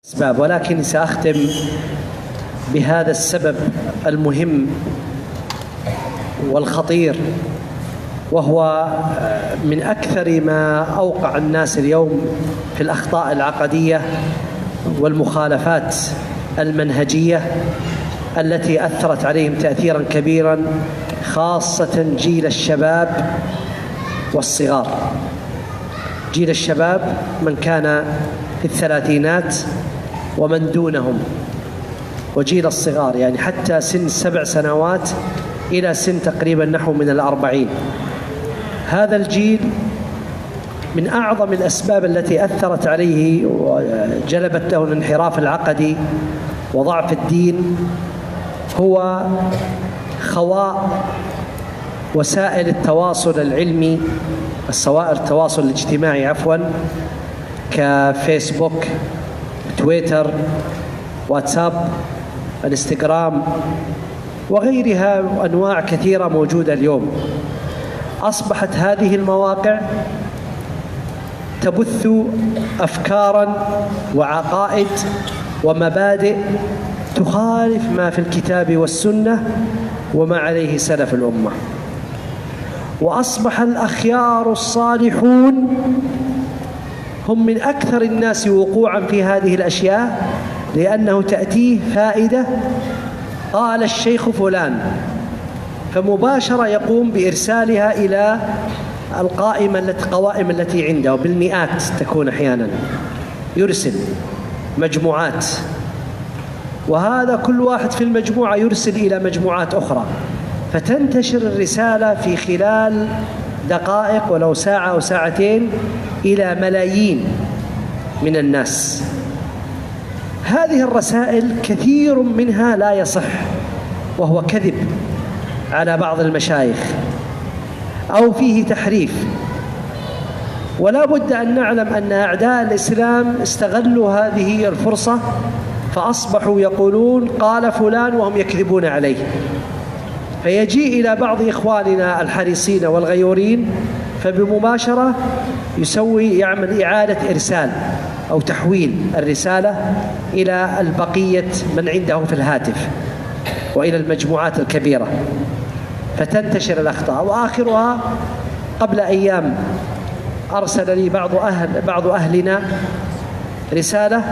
أسباب، ولكن سأختم بهذا السبب المهم والخطير، وهو من أكثر ما أوقع الناس اليوم في الأخطاء العقدية والمخالفات المنهجية التي أثرت عليهم تأثيرا كبيرا، خاصة جيل الشباب والصغار. جيل الشباب من كان في الثلاثينات ومن دونهم، وجيل الصغار يعني حتى سن 7 سنوات إلى سن تقريبا نحو من 40. هذا الجيل من أعظم الأسباب التي أثرت عليه وجلبت له الانحراف العقدي وضعف الدين هو خواء وسائل التواصل العلمي، وسائل التواصل الاجتماعي كفيسبوك، تويتر، واتساب، الانستغرام وغيرها، أنواع كثيرة موجودة اليوم. أصبحت هذه المواقع تبث أفكاراً وعقائد ومبادئ تخالف ما في الكتاب والسنة وما عليه سلف الأمة، وأصبح الأخيار الصالحون هم من أكثر الناس وقوعاً في هذه الأشياء، لأنه تأتيه فائدة قال الشيخ فلان، فمباشرة يقوم بإرسالها إلى القوائم التي عنده، وبالمئات تكون أحياناً يرسل مجموعات، وهذا كل واحد في المجموعة يرسل إلى مجموعات أخرى، فتنتشر الرسالة في خلال دقائق ولو ساعة أو ساعتين إلى ملايين من الناس. هذه الرسائل كثير منها لا يصح، وهو كذب على بعض المشايخ أو فيه تحريف، ولا بد أن نعلم أن أعداء الإسلام استغلوا هذه الفرصة فأصبحوا يقولون قال فلان وهم يكذبون عليه، فيجيء إلى بعض إخواننا الحريصين والغيورين فبمباشرة يعمل إعادة إرسال أو تحويل الرسالة إلى البقية من عنده في الهاتف وإلى المجموعات الكبيرة، فتنتشر الأخطاء. وآخرها قبل أيام أرسل لي بعض أهلنا رسالة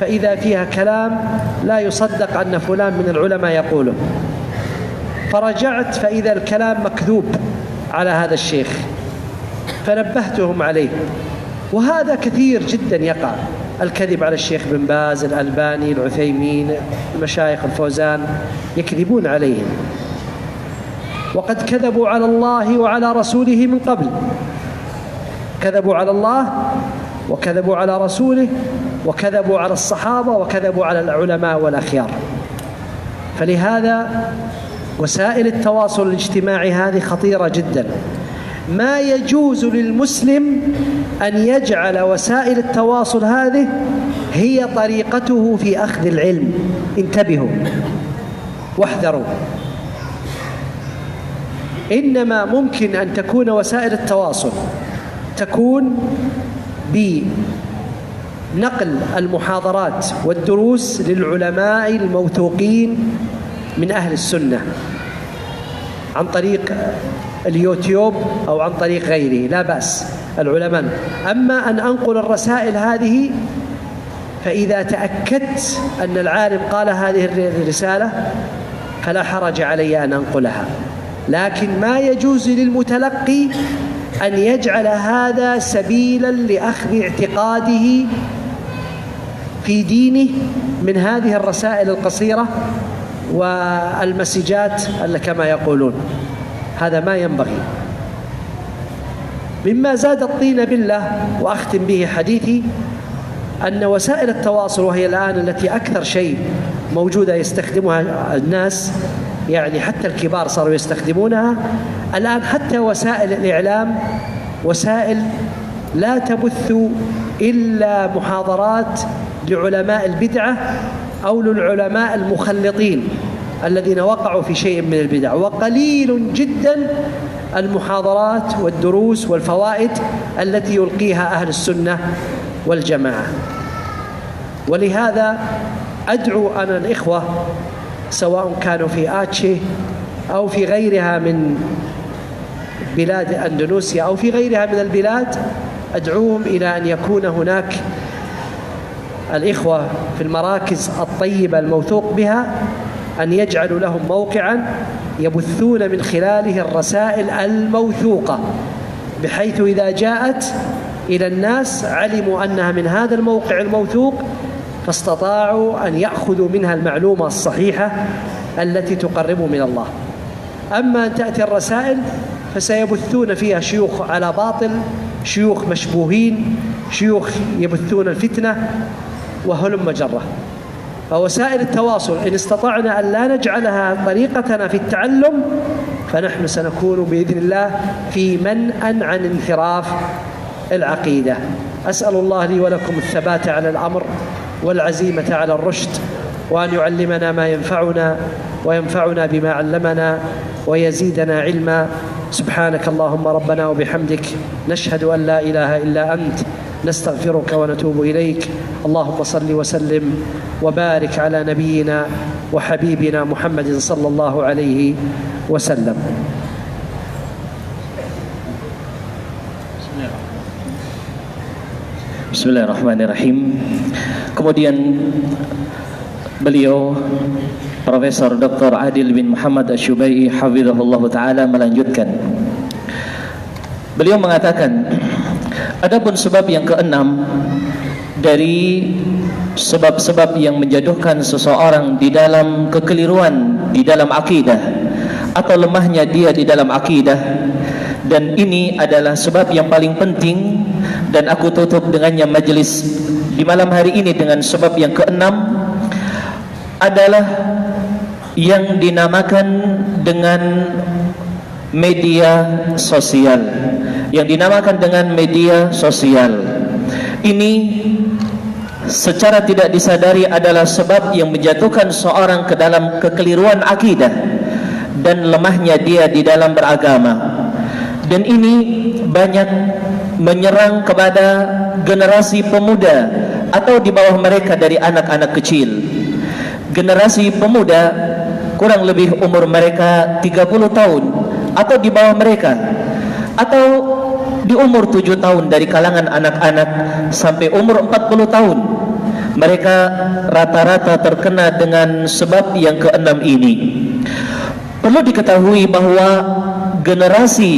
فإذا فيها كلام لا يصدق أن فلان من العلماء يقوله، فرجعت فإذا الكلام مكذوب على هذا الشيخ، فنبهتهم عليه. وهذا كثير جدا يقع، الكذب على الشيخ بن باز، الألباني، العثيمين، المشايخ الفوزان، يكذبون عليهم، وقد كذبوا على الله وعلى رسوله من قبل، كذبوا على الله وكذبوا على رسوله وكذبوا على الصحابة وكذبوا على العلماء والأخيار. فلهذا وسائل التواصل الاجتماعي هذه خطيرة جدا. ما يجوز للمسلم أن يجعل وسائل التواصل هذه هي طريقته في أخذ العلم. انتبهوا واحذروا. إنما ممكن أن تكون وسائل التواصل تكون بنقل المحاضرات والدروس للعلماء الموثوقين من أهل السنة عن طريق اليوتيوب أو عن طريق غيره، لا بأس، العلماء. أما أن أنقل الرسائل هذه فإذا تأكدت أن العالم قال هذه الرسالة فلا حرج علي أن أنقلها، لكن ما يجوز للمتلقي أن يجعل هذا سبيلا لأخذ اعتقاده في دينه من هذه الرسائل القصيرة والمسجات كما يقولون. هذا ما ينبغي. مما زاد الطين بالله وأختم به حديثي أن وسائل التواصل، وهي الآن التي أكثر شيء موجودة يستخدمها الناس، يعني حتى الكبار صاروا يستخدمونها الآن، حتى وسائل الإعلام وسائل لا تبث إلا محاضرات لعلماء البدعة أو للعلماء المخلطين الذين وقعوا في شيء من البدع، وقليل جدا المحاضرات والدروس والفوائد التي يلقيها أهل السنة والجماعة. ولهذا أدعو أنا الإخوة سواء كانوا في آتشي أو في غيرها من بلاد أندونيسيا أو في غيرها من البلاد، أدعوهم إلى أن يكون هناك الإخوة في المراكز الطيبة الموثوق بها أن يجعلوا لهم موقعا يبثون من خلاله الرسائل الموثوقة، بحيث إذا جاءت إلى الناس علموا أنها من هذا الموقع الموثوق، فاستطاعوا أن يأخذوا منها المعلومة الصحيحة التي تقربهم من الله. أما أن تأتي الرسائل فسيبثون فيها شيوخ على باطل، شيوخ مشبوهين، شيوخ يبثون الفتنة وهلم جرة. فوسائل التواصل إن استطعنا أن لا نجعلها طريقتنا في التعلم فنحن سنكون بإذن الله في منأى عن انحراف العقيدة. أسأل الله لي ولكم الثبات على الأمر والعزيمة على الرشد، وأن يعلمنا ما ينفعنا وينفعنا بما علمنا ويزيدنا علما. سبحانك اللهم ربنا وبحمدك، نشهد أن لا إله إلا أنت، نستغفرك ونتوب إليك. اللهم صل وسلم وبارك على نبينا وحبيبنا محمد صلى الله عليه وسلم. Bismillahirrahmanirrahim. Kemudian beliau Profesor Dr. Adil bin Muhammad Asy-Syubai'i hafizahullah taala melanjutkan. Beliau mengatakan, adapun sebab yang keenam dari sebab-sebab yang menjatuhkan seseorang di dalam kekeliruan di dalam akidah atau lemahnya dia di dalam akidah, dan ini adalah sebab yang paling penting, dan aku tutup dengannya majelis di malam hari ini dengan sebab yang keenam, adalah yang dinamakan dengan media sosial. Yang dinamakan dengan media sosial ini secara tidak disadari adalah sebab yang menjatuhkan seorang ke dalam kekeliruan akidah dan lemahnya dia di dalam beragama. Dan ini banyak menyerang kepada generasi pemuda atau di bawah mereka dari anak-anak kecil. Generasi pemuda kurang lebih umur mereka 30 tahun atau di bawah mereka, atau di umur 7 tahun dari kalangan anak-anak sampai umur 40 tahun. Mereka rata-rata terkena dengan sebab yang keenam ini. Perlu diketahui bahwa generasi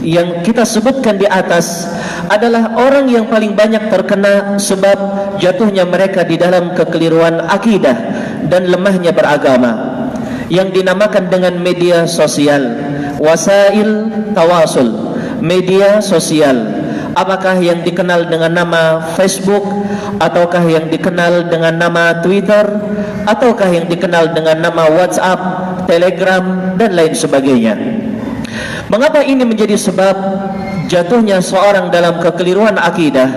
yang kita sebutkan di atas adalah orang yang paling banyak terkena sebab jatuhnya mereka di dalam kekeliruan akidah dan lemahnya beragama, yang dinamakan dengan media sosial, wasail tawasul, media sosial. Apakah yang dikenal dengan nama Facebook, ataukah yang dikenal dengan nama Twitter, ataukah yang dikenal dengan nama WhatsApp, Telegram, dan lain sebagainya. Mengapa ini menjadi sebab jatuhnya seorang dalam kekeliruan akidah?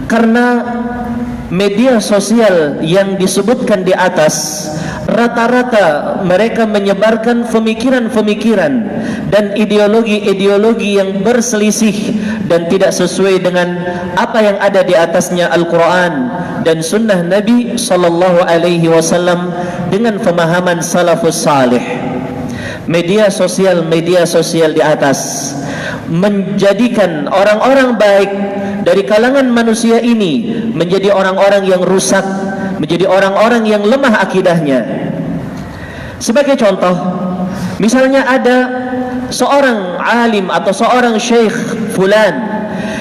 Karena media sosial yang disebutkan di atas rata-rata mereka menyebarkan pemikiran-pemikiran dan ideologi-ideologi yang berselisih dan tidak sesuai dengan apa yang ada di atasnya Al-Quran dan Sunnah Nabi Sallallahu Alaihi Wasallam dengan pemahaman salafus salih. Media sosial di atas menjadikan orang-orang baik dari kalangan manusia ini menjadi orang-orang yang rusak, menjadi orang-orang yang lemah akidahnya. Sebagai contoh, misalnya ada seorang alim atau seorang syekh fulan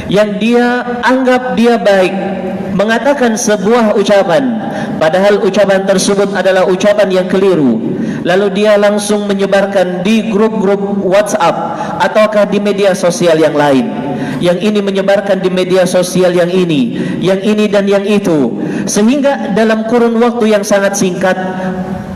yang dia anggap dia baik, mengatakan sebuah ucapan, padahal ucapan tersebut adalah ucapan yang keliru. Lalu dia langsung menyebarkan di grup-grup WhatsApp ataukah di media sosial yang lain. Yang ini menyebarkan di media sosial yang ini dan yang itu, sehingga dalam kurun waktu yang sangat singkat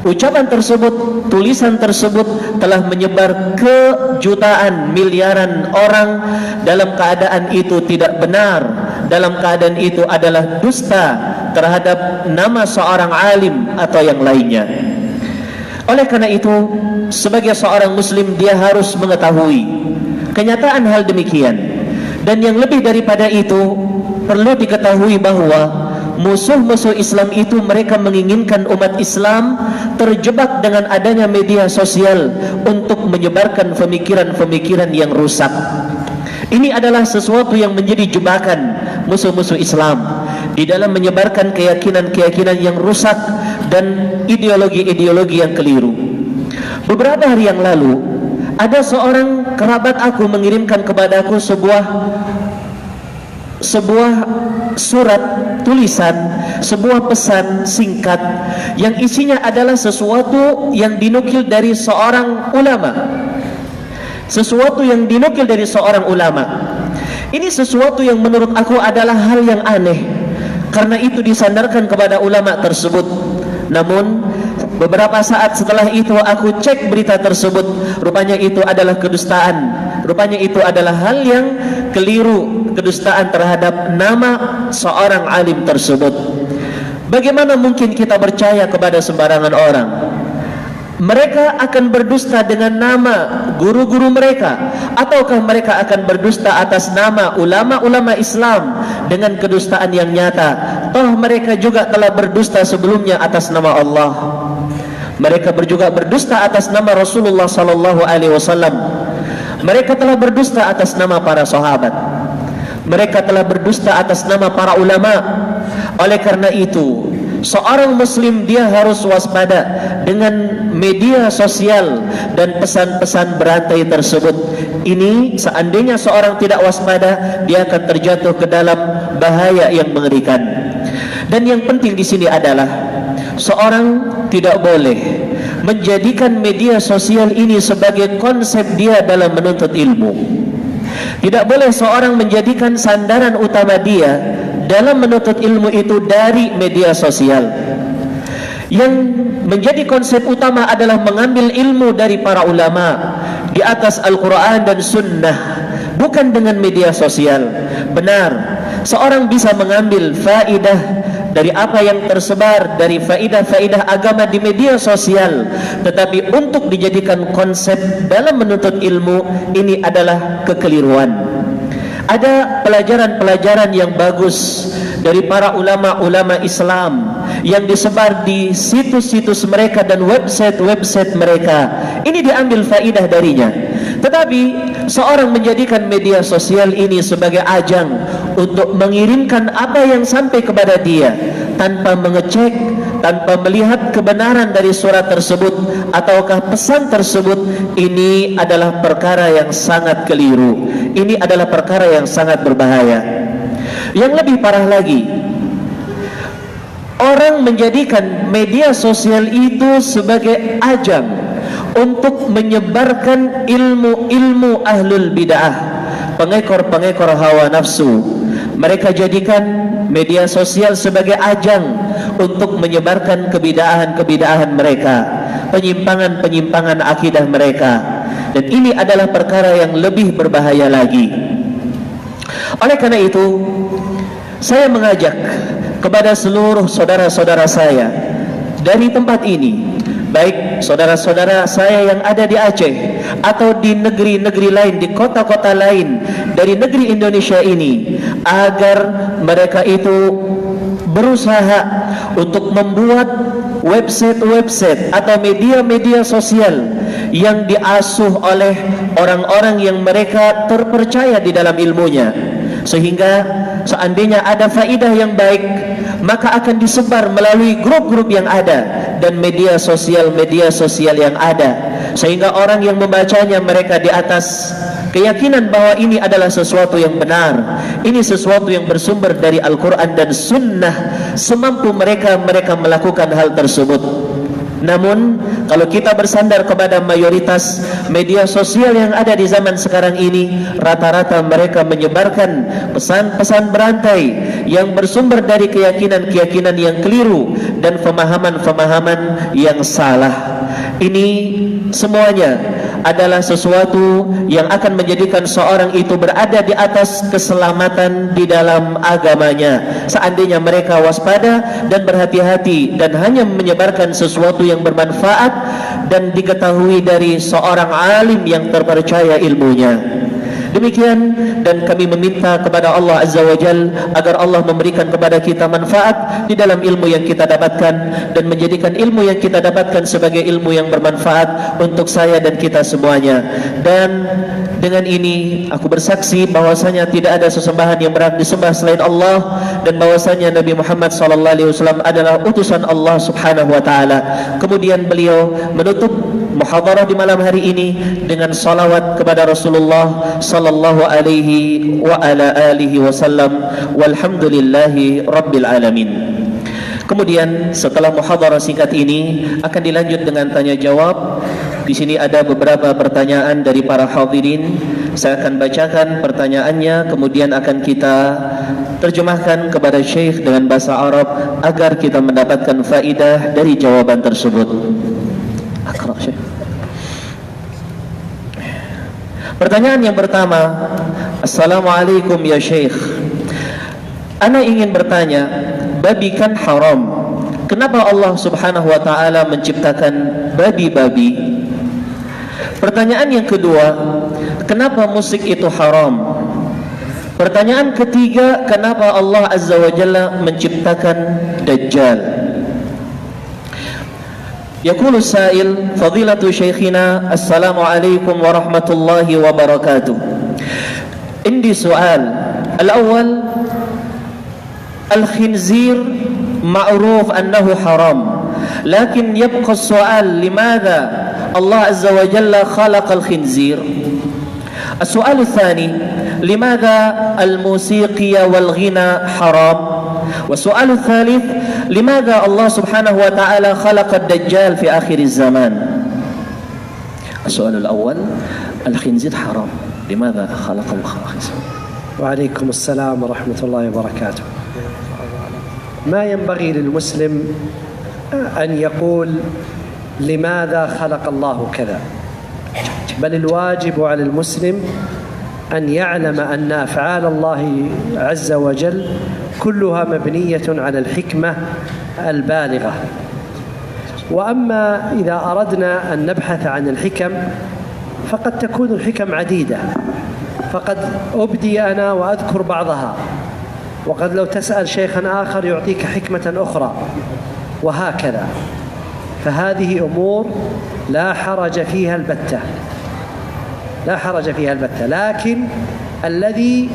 ucapan tersebut, tulisan tersebut telah menyebar ke jutaan, miliaran orang. Dalam keadaan itu tidak benar, dalam keadaan itu adalah dusta terhadap nama seorang alim atau yang lainnya. Oleh karena itu, sebagai seorang muslim dia harus mengetahui kenyataan hal demikian. Dan yang lebih daripada itu, perlu diketahui bahwa musuh-musuh Islam itu mereka menginginkan umat Islam terjebak dengan adanya media sosial untuk menyebarkan pemikiran-pemikiran yang rusak. Ini adalah sesuatu yang menjadi jebakan musuh-musuh Islam di dalam menyebarkan keyakinan-keyakinan yang rusak dan ideologi-ideologi yang keliru. Beberapa hari yang lalu, ada seorang kerabat aku mengirimkan kepadaku sebuah surat tulisan, sebuah pesan singkat yang isinya adalah sesuatu yang dinukil dari seorang ulama. Sesuatu yang dinukil dari seorang ulama. Ini sesuatu yang menurut aku adalah hal yang aneh, karena itu disandarkan kepada ulama tersebut. Namun beberapa saat setelah itu aku cek berita tersebut, rupanya itu adalah kedustaan. Rupanya itu adalah hal yang keliru, kedustaan terhadap nama seorang alim tersebut. Bagaimana mungkin kita percaya kepada sembarangan orang? Mereka akan berdusta dengan nama guru-guru mereka, ataukah mereka akan berdusta atas nama ulama-ulama Islam dengan kedustaan yang nyata? Toh mereka juga telah berdusta sebelumnya atas nama Allah. Mereka juga berdusta atas nama Rasulullah sallallahu alaihi wasallam. Mereka telah berdusta atas nama para sahabat. Mereka telah berdusta atas nama para ulama. Oleh karena itu, seorang muslim dia harus waspada dengan media sosial dan pesan-pesan berantai tersebut. Ini seandainya seorang tidak waspada, dia akan terjatuh ke dalam bahaya yang mengerikan. Dan yang penting di sini adalah seorang tidak boleh menjadikan media sosial ini sebagai konsep dia dalam menuntut ilmu. Tidak boleh seorang menjadikan sandaran utama dia dalam menuntut ilmu itu dari media sosial. Yang menjadi konsep utama adalah mengambil ilmu dari para ulama di atas Al-Quran dan Sunnah, bukan dengan media sosial. Benar, seorang bisa mengambil faidah dari apa yang tersebar dari faidah-faidah agama di media sosial, tetapi untuk dijadikan konsep dalam menuntut ilmu, ini adalah kekeliruan. Ada pelajaran-pelajaran yang bagus dari para ulama-ulama Islam yang disebar di situs-situs mereka dan website-website mereka. Ini diambil faidah darinya. Tetapi seorang menjadikan media sosial ini sebagai ajang untuk mengirimkan apa yang sampai kepada dia tanpa mengecek, tanpa melihat kebenaran dari surat tersebut ataukah pesan tersebut, ini adalah perkara yang sangat keliru. Ini adalah perkara yang sangat berbahaya. Yang lebih parah lagi, orang menjadikan media sosial itu sebagai ajang untuk menyebarkan ilmu-ilmu ahlul bid'ah, pengekor-pengekor hawa nafsu. Mereka jadikan media sosial sebagai ajang untuk menyebarkan kebid'ahan-kebid'ahan mereka, penyimpangan-penyimpangan akidah mereka. Dan ini adalah perkara yang lebih berbahaya lagi. Oleh karena itu, saya mengajak kepada seluruh saudara-saudara saya dari tempat ini, baik saudara-saudara saya yang ada di Aceh atau di negeri-negeri lain, di kota-kota lain dari negeri Indonesia ini, agar mereka itu berusaha untuk membuat website-website atau media-media sosial yang diasuh oleh orang-orang yang mereka terpercaya di dalam ilmunya, sehingga seandainya ada faidah yang baik maka akan disebar melalui grup-grup yang ada dan media sosial yang ada, sehingga orang yang membacanya mereka di atas keyakinan bahwa ini adalah sesuatu yang benar, ini sesuatu yang bersumber dari Al-Quran dan Sunnah, semampu mereka melakukan hal tersebut. Namun kalau kita bersandar kepada mayoritas media sosial yang ada di zaman sekarang ini, rata-rata mereka menyebarkan pesan-pesan berantai yang bersumber dari keyakinan-keyakinan yang keliru dan pemahaman-pemahaman yang salah. Ini semuanya adalah sesuatu yang akan menjadikan seorang itu berada di atas keselamatan di dalam agamanya, seandainya mereka waspada dan berhati-hati dan hanya menyebarkan sesuatu yang bermanfaat dan diketahui dari seorang alim yang terpercaya ilmunya. Demikian, dan kami meminta kepada Allah Azza wa Jal agar Allah memberikan kepada kita manfaat di dalam ilmu yang kita dapatkan, dan menjadikan ilmu yang kita dapatkan sebagai ilmu yang bermanfaat untuk saya dan kita semuanya. Dan dengan ini aku bersaksi bahwasanya tidak ada sesembahan yang berhak disembah selain Allah, dan bahwasanya Nabi Muhammad SAW adalah utusan Allah Subhanahu wa taala. Kemudian beliau menutup muhadharah di malam hari ini dengan salawat kepada Rasulullah sallallahu alaihi wa ala alihi wasallam, walhamdulillahi rabbil alamin. Kemudian setelah muhadharah singkat ini akan dilanjut dengan tanya jawab. Di sini ada beberapa pertanyaan dari para hadirin. Saya akan bacakan pertanyaannya, kemudian akan kita terjemahkan kepada Syekh dengan bahasa Arab agar kita mendapatkan faidah dari jawaban tersebut. Akra, Syekh. Pertanyaan yang pertama, Assalamualaikum ya Syekh. Ana ingin bertanya, babi kan haram. Kenapa Allah Subhanahu wa taala menciptakan babi-babi? Pertanyaan yang kedua, kenapa musik itu haram? Pertanyaan ketiga, kenapa Allah Azza wa Jalla menciptakan Dajjal? Yaqulu sa'il, fadilatu syekhina, Assalamualaikum warahmatullahi wabarakatuh. Indi soal. Al-awwal, al-khinzir ma'ruf annahu haram. Lakin yabqa soal, limadha الله عز وجل خلق الخنزير؟ السؤال الثاني، لماذا الموسيقى والغنى حرام؟ والسؤال الثالث، لماذا الله سبحانه وتعالى خلق الدجال في آخر الزمان؟ السؤال الأول، الخنزير حرام، لماذا خلق الله الخنزير؟ وعليكم السلام ورحمة الله وبركاته. ما ينبغي للمسلم أن يقول لماذا خلق الله كذا، بل الواجب على المسلم أن يعلم أن أفعال الله عز وجل كلها مبنية على الحكمة البالغة. وأما إذا أردنا أن نبحث عن الحكم فقد تكون الحكم عديدة، فقد أبدي أنا وأذكر بعضها، وقد لو تسأل شيخا آخر يعطيك حكمة أخرى، وهكذا. فهذه أمور لا حرج فيها البتة، لا حرج فيها البتة. لكن الذي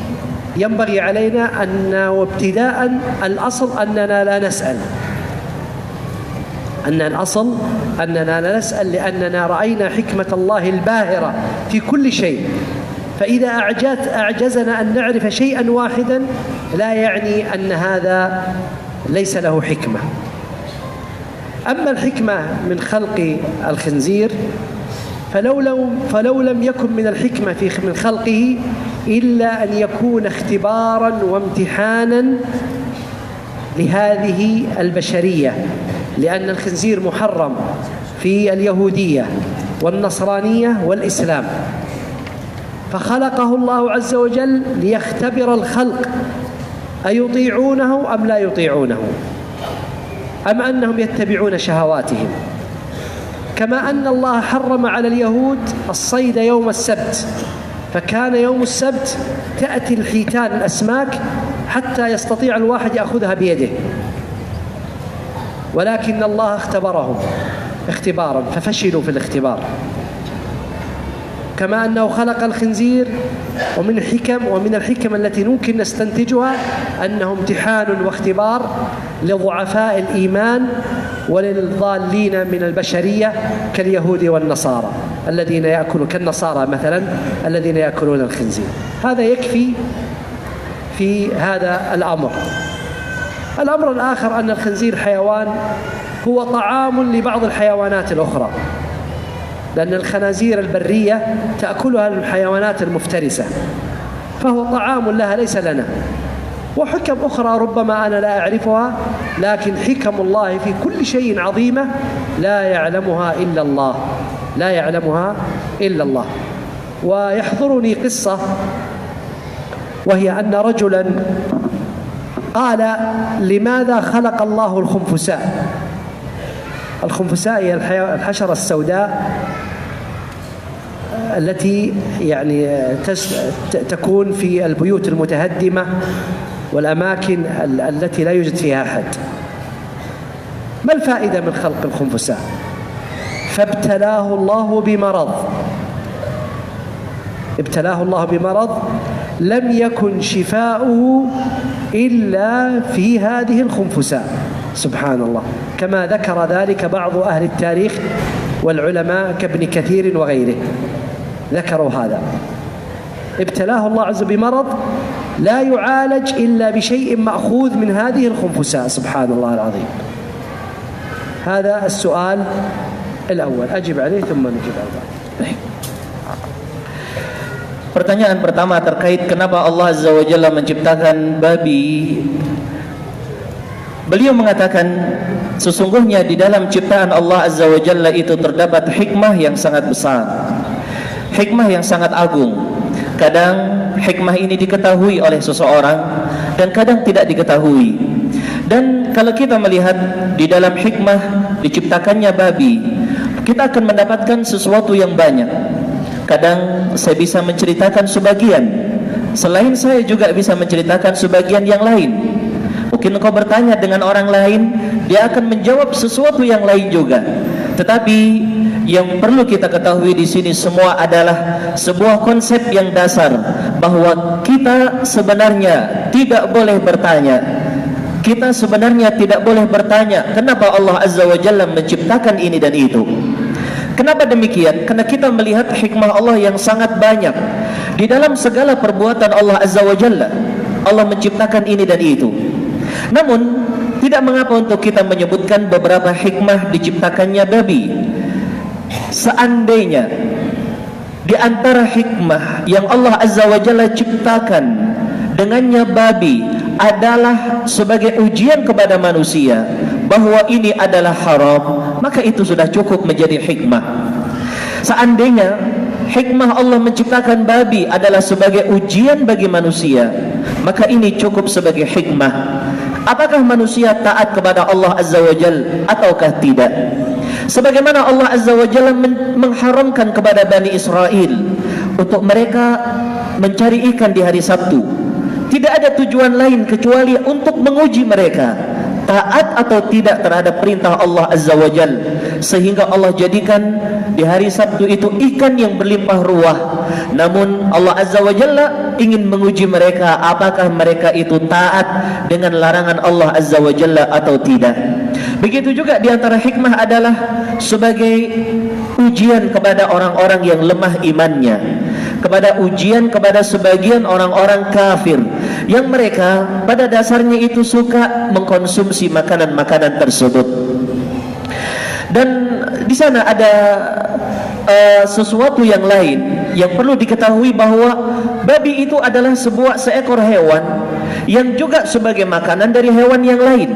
ينبغي علينا أنه ابتداء الأصل أننا لا نسأل، أن الأصل أننا لا نسأل، لأننا رأينا حكمة الله الباهرة في كل شيء. فإذا أعجزنا أن نعرف شيئا واحدا لا يعني أن هذا ليس له حكمة. أما الحكمة من خلق الخنزير فلو لم يكن من الحكمة من خلقه إلا أن يكون اختبارا وامتحانا لهذه البشرية، لأن الخنزير محرم في اليهودية والنصرانية والإسلام، فخلقه الله عز وجل ليختبر الخلق أيطيعونه أم لا يطيعونه، أم أنهم يتبعون شهواتهم. كما أن الله حرم على اليهود الصيد يوم السبت، فكان يوم السبت تأتي الحيتان الأسماك حتى يستطيع الواحد يأخذها بيده، ولكن الله اختبرهم اختبارا ففشلوا في الاختبار. كما أنه خلق الخنزير ومن الحكم التي ممكن نستنتجها أنه امتحان واختبار لضعفاء الإيمان وللضالين من البشرية كاليهود والنصارى الذين يأكلون، كالنصارى مثلا الذين يأكلون الخنزير. هذا يكفي في هذا الأمر. الأمر الآخر أن الخنزير حيوان هو طعام لبعض الحيوانات الأخرى، لأن الخنازير البرية تأكلها الحيوانات المفترسة، فهو طعام لها ليس لنا. وحكم أخرى ربما أنا لا أعرفها، لكن حكم الله في كل شيء عظيمة لا يعلمها إلا الله، لا يعلمها إلا الله. ويحضرني قصة، وهي أن رجلا قال لماذا خلق الله الخنفساء؟ الخنفساء هي الحشرة السوداء التي يعني تكون في البيوت المتهدمة والأماكن التي لا يوجد فيها أحد. ما الفائدة من خلق الخنفساء؟ فابتلاه الله بمرض، ابتلاه الله بمرض لم يكن شفاؤه إلا في هذه الخنفساء، سبحان الله، كما ذكر ذلك بعض أهل التاريخ والعلماء كابن كثير وغيره، ذكروا هذا. ابتلاه الله عز وجل بمرض لا يعالج إلا بشيء مأخوذ من هذه الخنفساء، سبحان الله العظيم. هذا السؤال الأول، أجب عليه ثم نجيب على ذلك. Pertanyaan pertama terkait kenapa Allah Azza wa Jalla menciptakan babi. Beliau mengatakan sesungguhnya di dalam ciptaan Allah Azza wa Jalla itu terdapat hikmah yang sangat besar, hikmah yang sangat agung. Kadang hikmah ini diketahui oleh seseorang dan kadang tidak diketahui. Dan kalau kita melihat di dalam hikmah diciptakannya babi, kita akan mendapatkan sesuatu yang banyak. Kadang saya bisa menceritakan sebagian, selain saya juga bisa menceritakan sebagian yang lain. Mungkin engkau bertanya dengan orang lain, dia akan menjawab sesuatu yang lain juga. Tetapi yang perlu kita ketahui di sini semua adalah sebuah konsep yang dasar, bahwa kita sebenarnya tidak boleh bertanya. Kita sebenarnya tidak boleh bertanya kenapa Allah Azza wa Jalla menciptakan ini dan itu. Kenapa demikian? Karena kita melihat hikmah Allah yang sangat banyak di dalam segala perbuatan Allah Azza wa Jalla. Allah menciptakan ini dan itu. Namun tidak mengapa untuk kita menyebutkan beberapa hikmah diciptakannya babi. Seandainya di antara hikmah yang Allah Azza wa Jalla ciptakan dengannya babi adalah sebagai ujian kepada manusia bahwa ini adalah haram, maka itu sudah cukup menjadi hikmah. Seandainya hikmah Allah menciptakan babi adalah sebagai ujian bagi manusia, maka ini cukup sebagai hikmah. Apakah manusia taat kepada Allah Azza wa Jalla ataukah tidak? Sebagaimana Allah Azza wa Jalla mengharamkan kepada Bani Israel untuk mereka mencari ikan di hari Sabtu. Tidak ada tujuan lain kecuali untuk menguji mereka taat atau tidak terhadap perintah Allah Azza wa Jal, sehingga Allah jadikan di hari Sabtu itu ikan yang berlimpah ruah. Namun Allah Azza wa Jalla ingin menguji mereka apakah mereka itu taat dengan larangan Allah Azza wa Jalla atau tidak. Begitu juga di antara hikmah adalah sebagai ujian kepada orang-orang yang lemah imannya, kepada ujian kepada sebagian orang-orang kafir yang mereka pada dasarnya itu suka mengkonsumsi makanan-makanan tersebut. Dan di sana ada sesuatu yang lain yang perlu diketahui, bahwa babi itu adalah seekor hewan yang juga sebagai makanan dari hewan yang lain.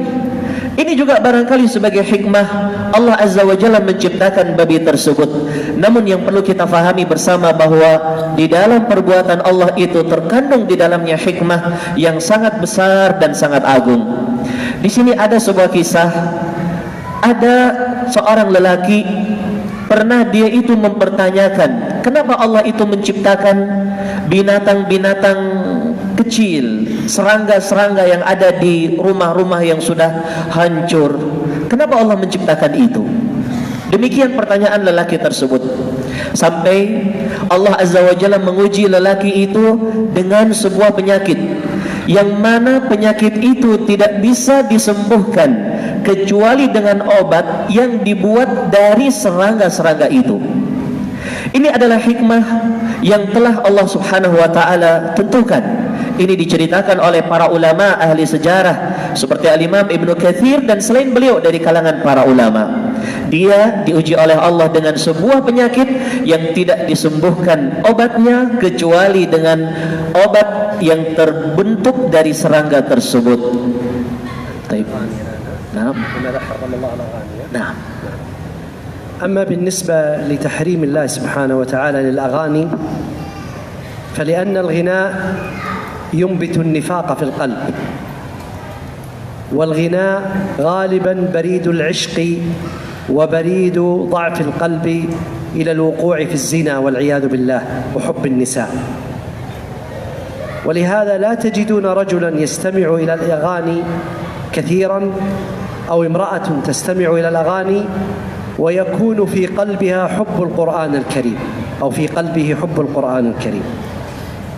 Ini juga barangkali sebagai hikmah Allah Azza wa Jalla menciptakan babi tersebut. Namun yang perlu kita fahami bersama bahwa di dalam perbuatan Allah itu terkandung di dalamnya hikmah yang sangat besar dan sangat agung. Di sini ada sebuah kisah. Ada seorang lelaki pernah dia itu mempertanyakan kenapa Allah itu menciptakan binatang-binatang kecil, serangga-serangga yang ada di rumah-rumah yang sudah hancur. Kenapa Allah menciptakan itu? Demikian pertanyaan lelaki tersebut. Sampai Allah Azza wa Jalla menguji lelaki itu dengan sebuah penyakit, yang mana penyakit itu tidak bisa disembuhkan kecuali dengan obat yang dibuat dari serangga-serangga itu. Ini adalah hikmah yang telah Allah Subhanahu wa taala tentukan. Ini diceritakan oleh para ulama ahli sejarah seperti Al-Imam Ibnu Katsir dan selain beliau dari kalangan para ulama. Dia diuji oleh Allah dengan sebuah penyakit yang tidak disembuhkan obatnya kecuali dengan obat yang terbentuk dari serangga tersebut. Baik. Nah. أما بالنسبة لتحريم الله سبحانه وتعالى للأغاني فلأن الغناء ينبت النفاق في القلب، والغناء غالبا بريد العشق وبريد ضعف القلب إلى الوقوع في الزنا والعياذ بالله وحب النساء. ولهذا لا تجدون رجلا يستمع إلى الأغاني كثيرا أو امرأة تستمع إلى الأغاني ويكون في قلبها حب القرآن الكريم أو في قلبه حب القرآن الكريم،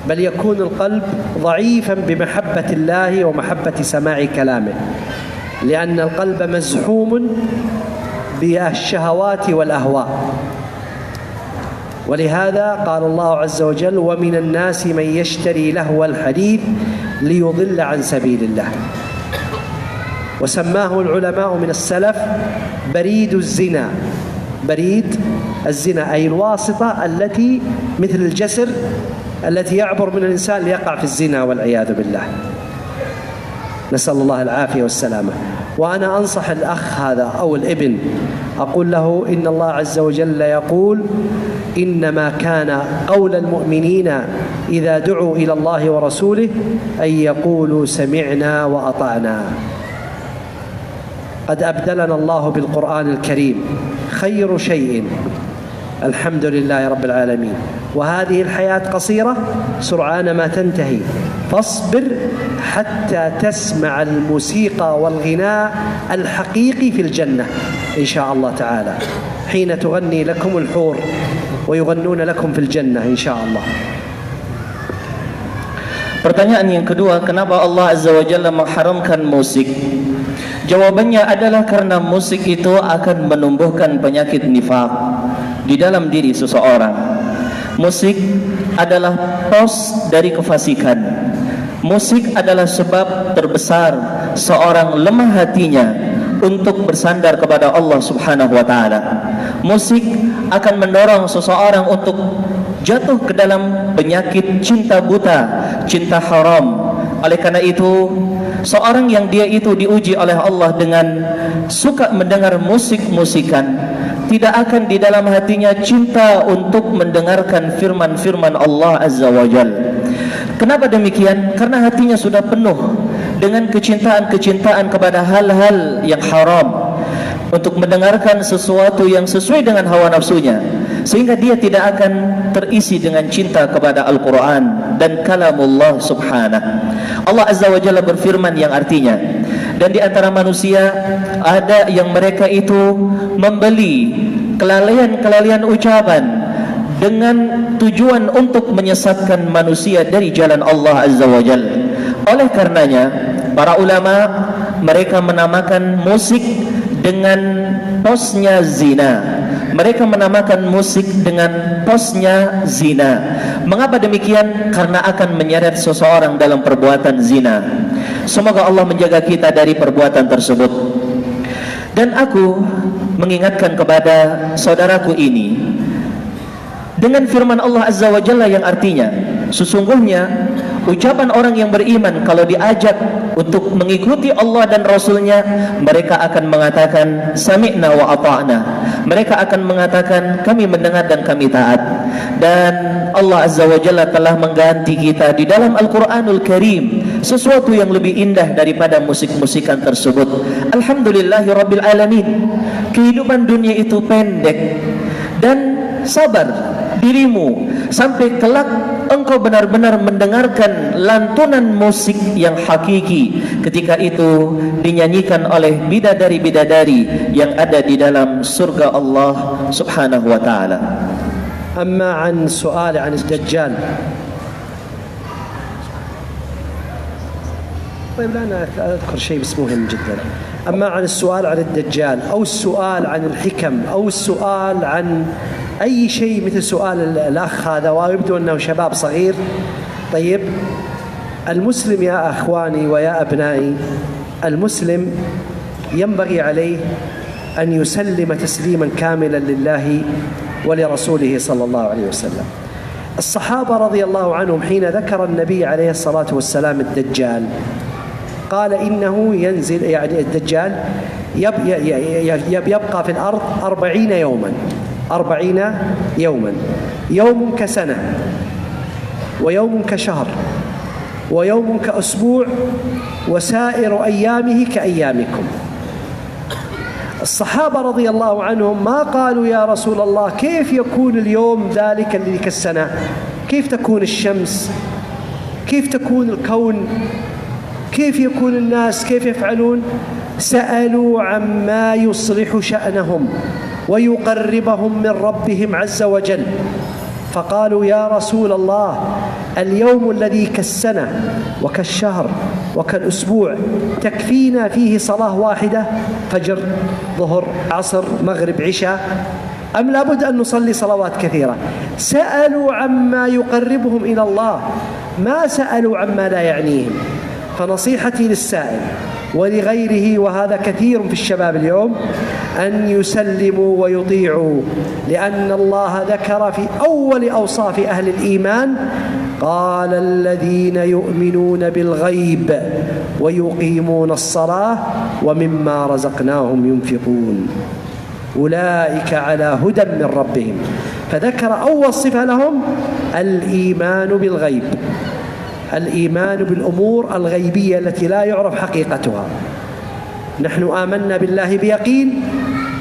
بل يكون القلب ضعيفا بمحبة الله ومحبة سماع كلامه، لأن القلب مزحوم بالشهوات والأهواء. ولهذا قال الله عز وجل: ومن الناس من يشتري لهو الحديث ليضل عن سبيل الله. وسماه العلماء من السلف بريد الزنا. بريد الزنا أي الواسطة التي مثل الجسر التي يعبر من الإنسان ليقع في الزنا والعياذ بالله، نسأل الله العافية والسلامة. وأنا أنصح الأخ هذا أو الابن، أقول له: إن الله عز وجل يقول: إنما كان قول المؤمنين إذا دعوا إلى الله ورسوله أن يقولوا سمعنا وأطعنا. قد أبدلنا الله بالقرآن الكريم خير شيء، الحمد لله رب العالمين. وهذه الحياة قصيرة سرعان ما تنتهي، فاصبر حتى تسمع الموسيقى والغناء الحقيقي في الجنة إن شاء الله تعالى، حين تغني لكم الحور ويغنون لكم في الجنة إن شاء الله. Pertanyaan yang kedua, kenapa Allah Azza wa Jalla mengharamkan musik? Jawabannya adalah karena musik itu akan menumbuhkan penyakit nifaq di dalam diri seseorang. Musik adalah pos dari kefasikan. Musik adalah sebab terbesar seorang lemah hatinya untuk bersandar kepada Allah Subhanahu wa taala. Musik akan mendorong seseorang untuk jatuh ke dalam penyakit cinta buta, cinta haram. Oleh karena itu, seorang yang dia itu diuji oleh Allah dengan suka mendengar musik-musikan, tidak akan di dalam hatinya cinta untuk mendengarkan firman-firman Allah Azza wa Jalla. Kenapa demikian? Karena hatinya sudah penuh dengan kecintaan-kecintaan kepada hal-hal yang haram, untuk mendengarkan sesuatu yang sesuai dengan hawa nafsunya, sehingga dia tidak akan terisi dengan cinta kepada Al-Quran dan kalamullah subhanahu. Allah Azza wa Jalla berfirman yang artinya, dan di antara manusia ada yang mereka itu membeli kelalaian-kelalaian ucapan dengan tujuan untuk menyesatkan manusia dari jalan Allah Azza wa Jalla. Oleh karenanya, para ulama mereka menamakan musik dengan posnya zina. Mereka menamakan musik dengan posnya zina. Mengapa demikian? Karena akan menyeret seseorang dalam perbuatan zina. Semoga Allah menjaga kita dari perbuatan tersebut. Dan aku mengingatkan kepada saudaraku ini dengan firman Allah Azza wa Jalla yang artinya, sesungguhnya ucapan orang yang beriman kalau diajak untuk mengikuti Allah dan Rasulnya, mereka akan mengatakan sami'na wa ata'na. Mereka akan mengatakan kami mendengar dan kami taat. Dan Allah Azza wa Jalla telah mengganti kita di dalam Al-Quranul Karim sesuatu yang lebih indah daripada musik-musikan tersebut. Alhamdulillahi Rabbil Alamin. Kehidupan dunia itu pendek, dan sabar dirimu sampai kelak engkau benar-benar mendengarkan lantunan musik yang hakiki, ketika itu dinyanyikan oleh bidadari-bidadari yang ada di dalam surga Allah Subhanahu wa taala. Amma an su'al an ad-dajjal. طيب أنا أذكر شيء بس مهم جدا. أما عن السؤال عن الدجال أو السؤال عن الحكم أو السؤال عن أي شيء مثل سؤال الأخ هذا، ويبدو أنه شباب صغير. طيب، المسلم يا أخواني ويا أبنائي، المسلم ينبغي عليه أن يسلم تسليما كاملا لله ولرسوله صلى الله عليه وسلم. الصحابة رضي الله عنهم حين ذكر النبي عليه الصلاة والسلام الدجال قال إنه ينزل، يعني الدجال يبقى في الأرض 40 يوما، 40 يوما، يوم كسنة ويوم كشهر ويوم كأسبوع وسائر أيامه كأيامكم. الصحابة رضي الله عنهم ما قالوا يا رسول الله كيف يكون اليوم ذلك الذي كالسنة؟ كيف تكون الشمس؟ كيف تكون الكون؟ كيف يكون الناس؟ كيف يفعلون؟ سألوا عما يصلح شأنهم ويقربهم من ربهم عز وجل، فقالوا يا رسول الله اليوم الذي كالسنة وكالشهر وكالأسبوع تكفينا فيه صلاة واحدة، فجر ظهر عصر مغرب عشاء، أم لابد أن نصلي صلوات كثيرة؟ سألوا عما يقربهم إلى الله، ما سألوا عما لا يعنيهم. فنصيحتي للسائل ولغيره، وهذا كثير في الشباب اليوم، أن يسلموا ويطيعوا، لأن الله ذكر في أول أوصاف أهل الإيمان قال الذين يؤمنون بالغيب ويقيمون الصلاة ومما رزقناهم ينفقون أولئك على هدى من ربهم، فذكر أول صفة لهم الإيمان بالغيب، الإيمان بالأمور الغيبية التي لا يعرف حقيقتها. نحن آمنا بالله بيقين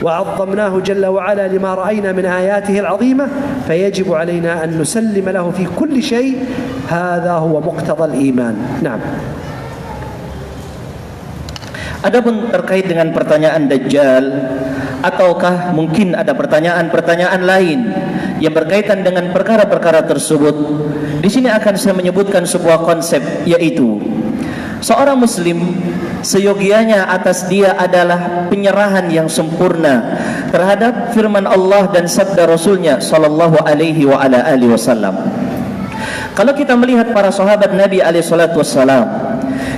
وعظمناه جل وعلا لما رأينا من آياته العظيمة، فيجب علينا أن نسلم له في كل شيء، هذا هو مقتضى الإيمان. نعم. Adapun terkait dengan pertanyaan Dajjal, ataukah mungkin ada pertanyaan-pertanyaan lain yang berkaitan dengan perkara-perkara tersebut, di sini akan saya menyebutkan sebuah konsep, yaitu seorang muslim seyogianya atas dia adalah penyerahan yang sempurna terhadap firman Allah dan sabda Rasulnya sallallahu alaihi wa ala alihi wasallam. Kalau kita melihat para sahabat Nabi alaihi salatu wassalam,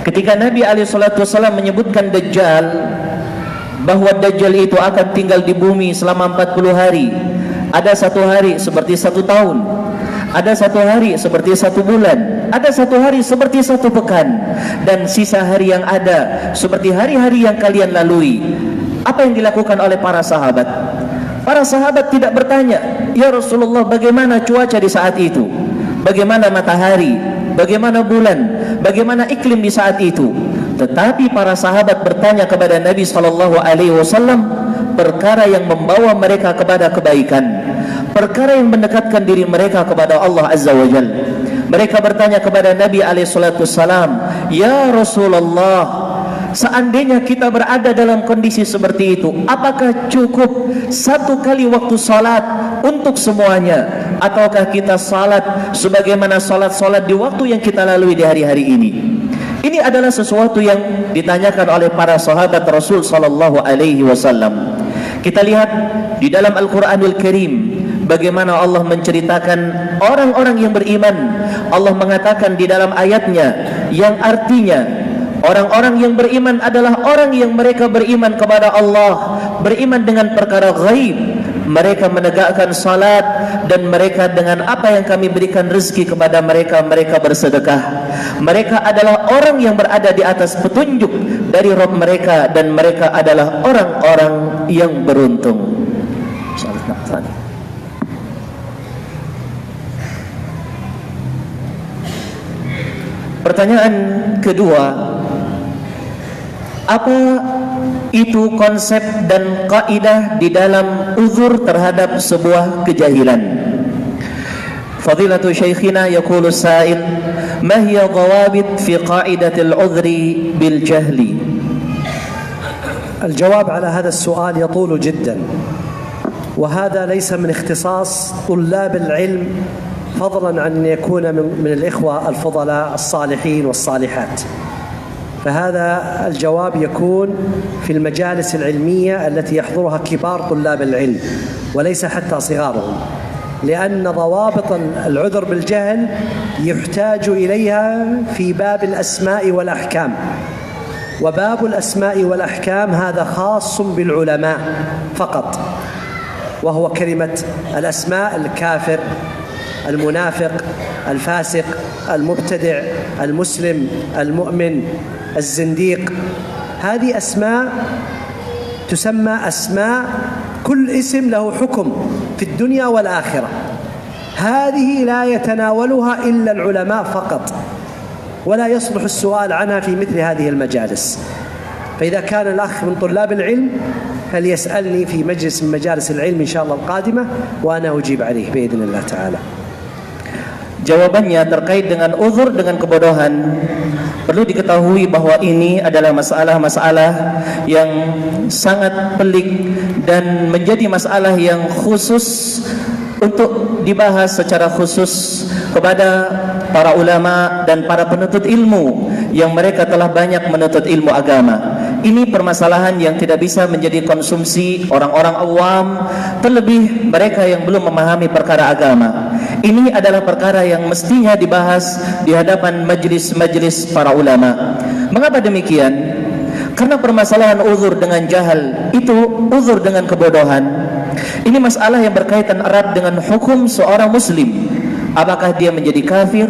ketika Nabi SAW menyebutkan Dajjal, bahwa Dajjal itu akan tinggal di bumi selama 40 hari, ada satu hari seperti 1 tahun, ada satu hari seperti 1 bulan, ada satu hari seperti 1 pekan, dan sisa hari yang ada seperti hari-hari yang kalian lalui. Apa yang dilakukan oleh para sahabat? Para sahabat tidak bertanya, ya Rasulullah bagaimana cuaca di saat itu, bagaimana matahari, bagaimana bulan, bagaimana iklim di saat itu. Tetapi para sahabat bertanya kepada Nabi SAW perkara yang membawa mereka kepada kebaikan, perkara yang mendekatkan diri mereka kepada Allah Azza wa Jalla. Mereka bertanya kepada Nabi SAW, ya Rasulullah, seandainya kita berada dalam kondisi seperti itu, apakah cukup 1 kali waktu salat untuk semuanya, ataukah kita salat sebagaimana salat-salat di waktu yang kita lalui di hari-hari ini? Ini adalah sesuatu yang ditanyakan oleh para sahabat Rasul sallallahu alaihi wasallam. Kita lihat di dalam Al-Qur'anul Karim bagaimana Allah menceritakan orang-orang yang beriman. Allah mengatakan di dalam ayatnya yang artinya orang-orang yang beriman adalah orang yang mereka beriman kepada Allah, beriman dengan perkara ghaib, mereka menegakkan salat, dan mereka dengan apa yang kami berikan rezeki kepada mereka, mereka bersedekah. Mereka adalah orang yang berada di atas petunjuk dari Rabb mereka, dan mereka adalah orang-orang yang beruntung. Pertanyaan kedua, apa itu konsep dan kaidah di dalam uzur terhadap sebuah kejahilan? Fadilatu Syekhina yaqulu sa'il, ma hiya dhawabit fi qaidatil uzri bil jahli? الجواب على هذا السؤال يطول جدا، وهذا ليس من اختصاص طلاب العلم، فضلا عن أن يكون من الإخوة الفضلاء الصالحين والصالحات. فهذا الجواب يكون في المجالس العلمية التي يحضرها كبار طلاب العلم وليس حتى صغارهم، لأن ضوابط العذر بالجهل يحتاج إليها في باب الأسماء والأحكام، وباب الأسماء والأحكام هذا خاص بالعلماء فقط، وهو كلمة الأسماء: الكافر، المنافق، الفاسق، المبتدع، المسلم، المؤمن، الزنديق. هذه أسماء تسمى أسماء، كل اسم له حكم في الدنيا والآخرة، هذه لا يتناولها إلا العلماء فقط، ولا يصلح السؤال عنها في مثل هذه المجالس. فإذا كان الأخ من طلاب العلم فليسألني في مجلس من مجالس العلم إن شاء الله القادمة وأنا أجيب عليه بإذن الله تعالى. Jawabannya terkait dengan uzur dengan kebodohan, perlu diketahui bahwa ini adalah masalah-masalah yang sangat pelik dan menjadi masalah yang khusus untuk dibahas secara khusus kepada para ulama dan para penuntut ilmu yang mereka telah banyak menuntut ilmu agama. Ini permasalahan yang tidak bisa menjadi konsumsi orang-orang awam, terlebih mereka yang belum memahami perkara agama. Ini adalah perkara yang mestinya dibahas di hadapan majlis-majlis para ulama. Mengapa demikian? Karena permasalahan uzur dengan jahal itu uzur dengan kebodohan. Ini masalah yang berkaitan erat dengan hukum seorang muslim. Apakah dia menjadi kafir,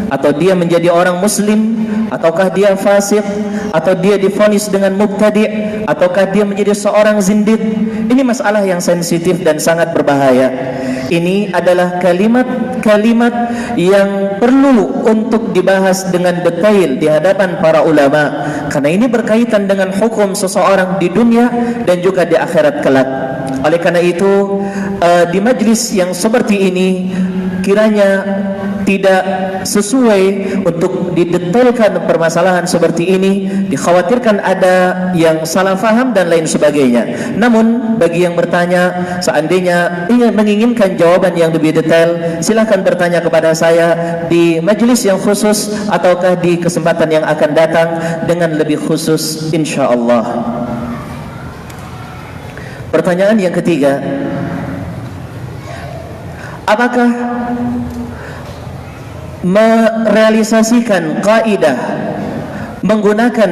atau dia menjadi orang muslim, ataukah dia fasik, atau dia divonis dengan mubtadi', ataukah dia menjadi seorang zindiq. Ini masalah yang sensitif dan sangat berbahaya. Ini adalah kalimat-kalimat yang perlu untuk dibahas dengan detail di hadapan para ulama, karena ini berkaitan dengan hukum seseorang di dunia dan juga di akhirat kelak. Oleh karena itu, di majlis yang seperti ini kiranya tidak sesuai untuk didetailkan permasalahan seperti ini. Dikhawatirkan ada yang salah faham dan lain sebagainya. Namun bagi yang bertanya, seandainya ingin menginginkan jawaban yang lebih detail, silakan bertanya kepada saya di majlis yang khusus ataukah di kesempatan yang akan datang dengan lebih khusus insyaallah. Pertanyaan yang ketiga, apakah merealisasikan kaidah menggunakan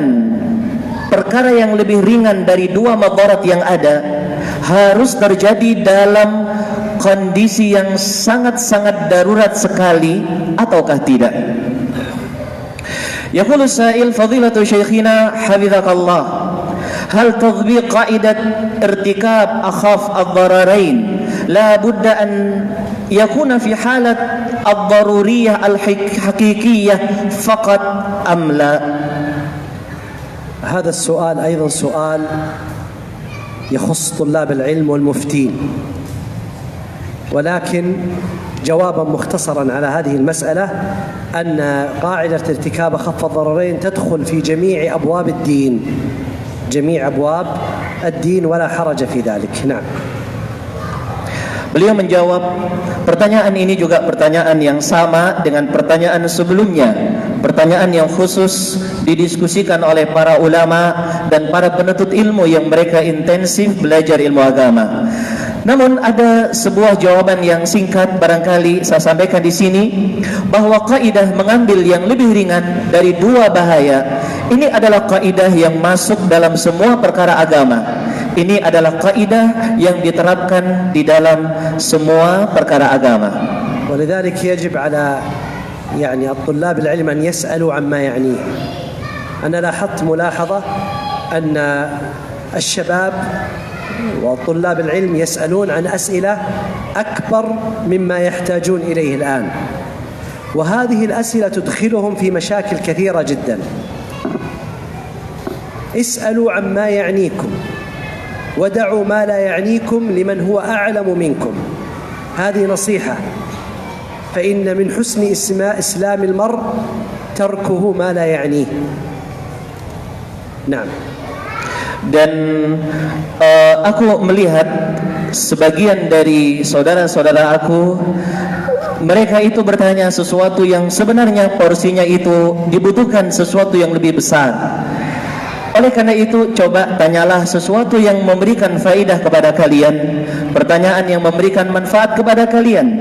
perkara yang lebih ringan dari dua madarat yang ada harus terjadi dalam kondisi yang sangat-sangat darurat sekali ataukah tidak? Yaqulu sa'il fadilatu syekhina hafizakallah, hal tadbiq qaidat irtikab akhaf ad-dararain la budda an yakuna fi halat ad-daruriyah al-haqiqiyah faqat am la? هذا السؤال أيضا سؤال يخص طلاب العلم والمفتين، ولكن جوابا مختصرا على هذه المسألة أن قاعدة ارتكاب أخف الضررين تدخل في جميع أبواب الدين، جميع أبواب الدين ولا حرج في ذلك. نعم. Beliau menjawab, pertanyaan ini juga pertanyaan yang sama dengan pertanyaan sebelumnya, pertanyaan yang khusus didiskusikan oleh para ulama dan para penuntut ilmu yang mereka intensif belajar ilmu agama. Namun ada sebuah jawaban yang singkat barangkali saya sampaikan di sini, bahwa kaidah mengambil yang lebih ringan dari dua bahaya ini adalah kaidah yang masuk dalam semua perkara agama. Ini adalah kaidah yang diterapkan di dalam semua perkara agama. ولذلك يجب على الطلاب العلم أن يسألوا عما يعنيه. أنا لاحظت ملاحظة أن الشباب وطلاب العلم يسألون عن أسئلة أكبر مما يحتاجون إليه الآن، وهذه الأسئلة تدخلهم في مشاكل كثيرة جدا. اسألوا عما يعنيكم ودعوا ما لا يعنيكم لمن هو أعلم منكم. هذه نصيحة، فإن من حسن إسلام المرء تركه ما لا يعنيه. نعم. Dan aku melihat sebagian dari saudara-saudara aku, mereka itu bertanya sesuatu yang sebenarnya porsinya itu dibutuhkan sesuatu yang lebih besar. Oleh karena itu, coba tanyalah sesuatu yang memberikan faidah kepada kalian, pertanyaan yang memberikan manfaat kepada kalian,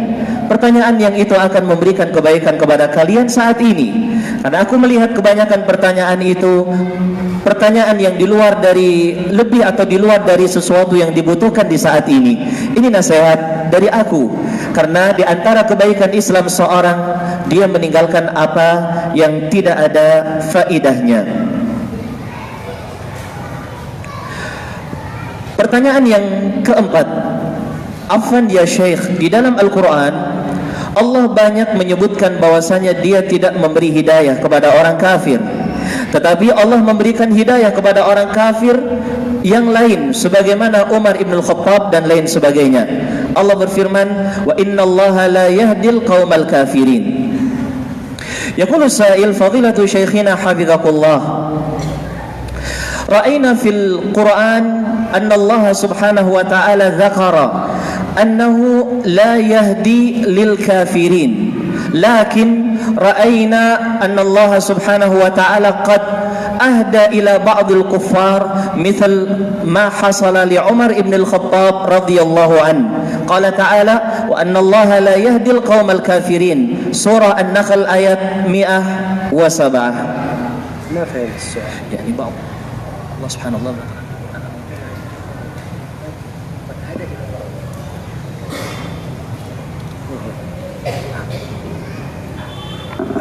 pertanyaan yang itu akan memberikan kebaikan kepada kalian saat ini. Karena aku melihat kebanyakan pertanyaan itu pertanyaan yang di luar dari lebih atau di luar dari sesuatu yang dibutuhkan di saat ini. Ini nasihat dari aku, karena di antara kebaikan Islam seorang, dia meninggalkan apa yang tidak ada faidahnya. Pertanyaan yang keempat, afwan ya Syekh, di dalam Al-Quran Allah banyak menyebutkan bahwasanya Dia tidak memberi hidayah kepada orang kafir, tetapi Allah memberikan hidayah kepada orang kafir yang lain sebagaimana Umar ibn al-Khattab dan lain sebagainya. Allah berfirman, wa innallaha la yahdil qaumal kafirin. Yaqulu sa'il fadilatu syekhina hafizakullah, ra'ayna fil Quran anna Allah subhanahu wa ta'ala dzakara annahu la yahdi lil kafirin, lakin ra'ayna anna Allah subhanahu wa ta'ala qad ahda ila ba'd al-kuffar mithal ma hasala li Umar ibn al-Khattab radhiyallahu an. Qala ta'ala wa anna Allah la yahdi al-qaum al-kafirin. Surah An-Nahl ayat 107. ما فهمت السؤال. يعني بعض الله سبحانه الله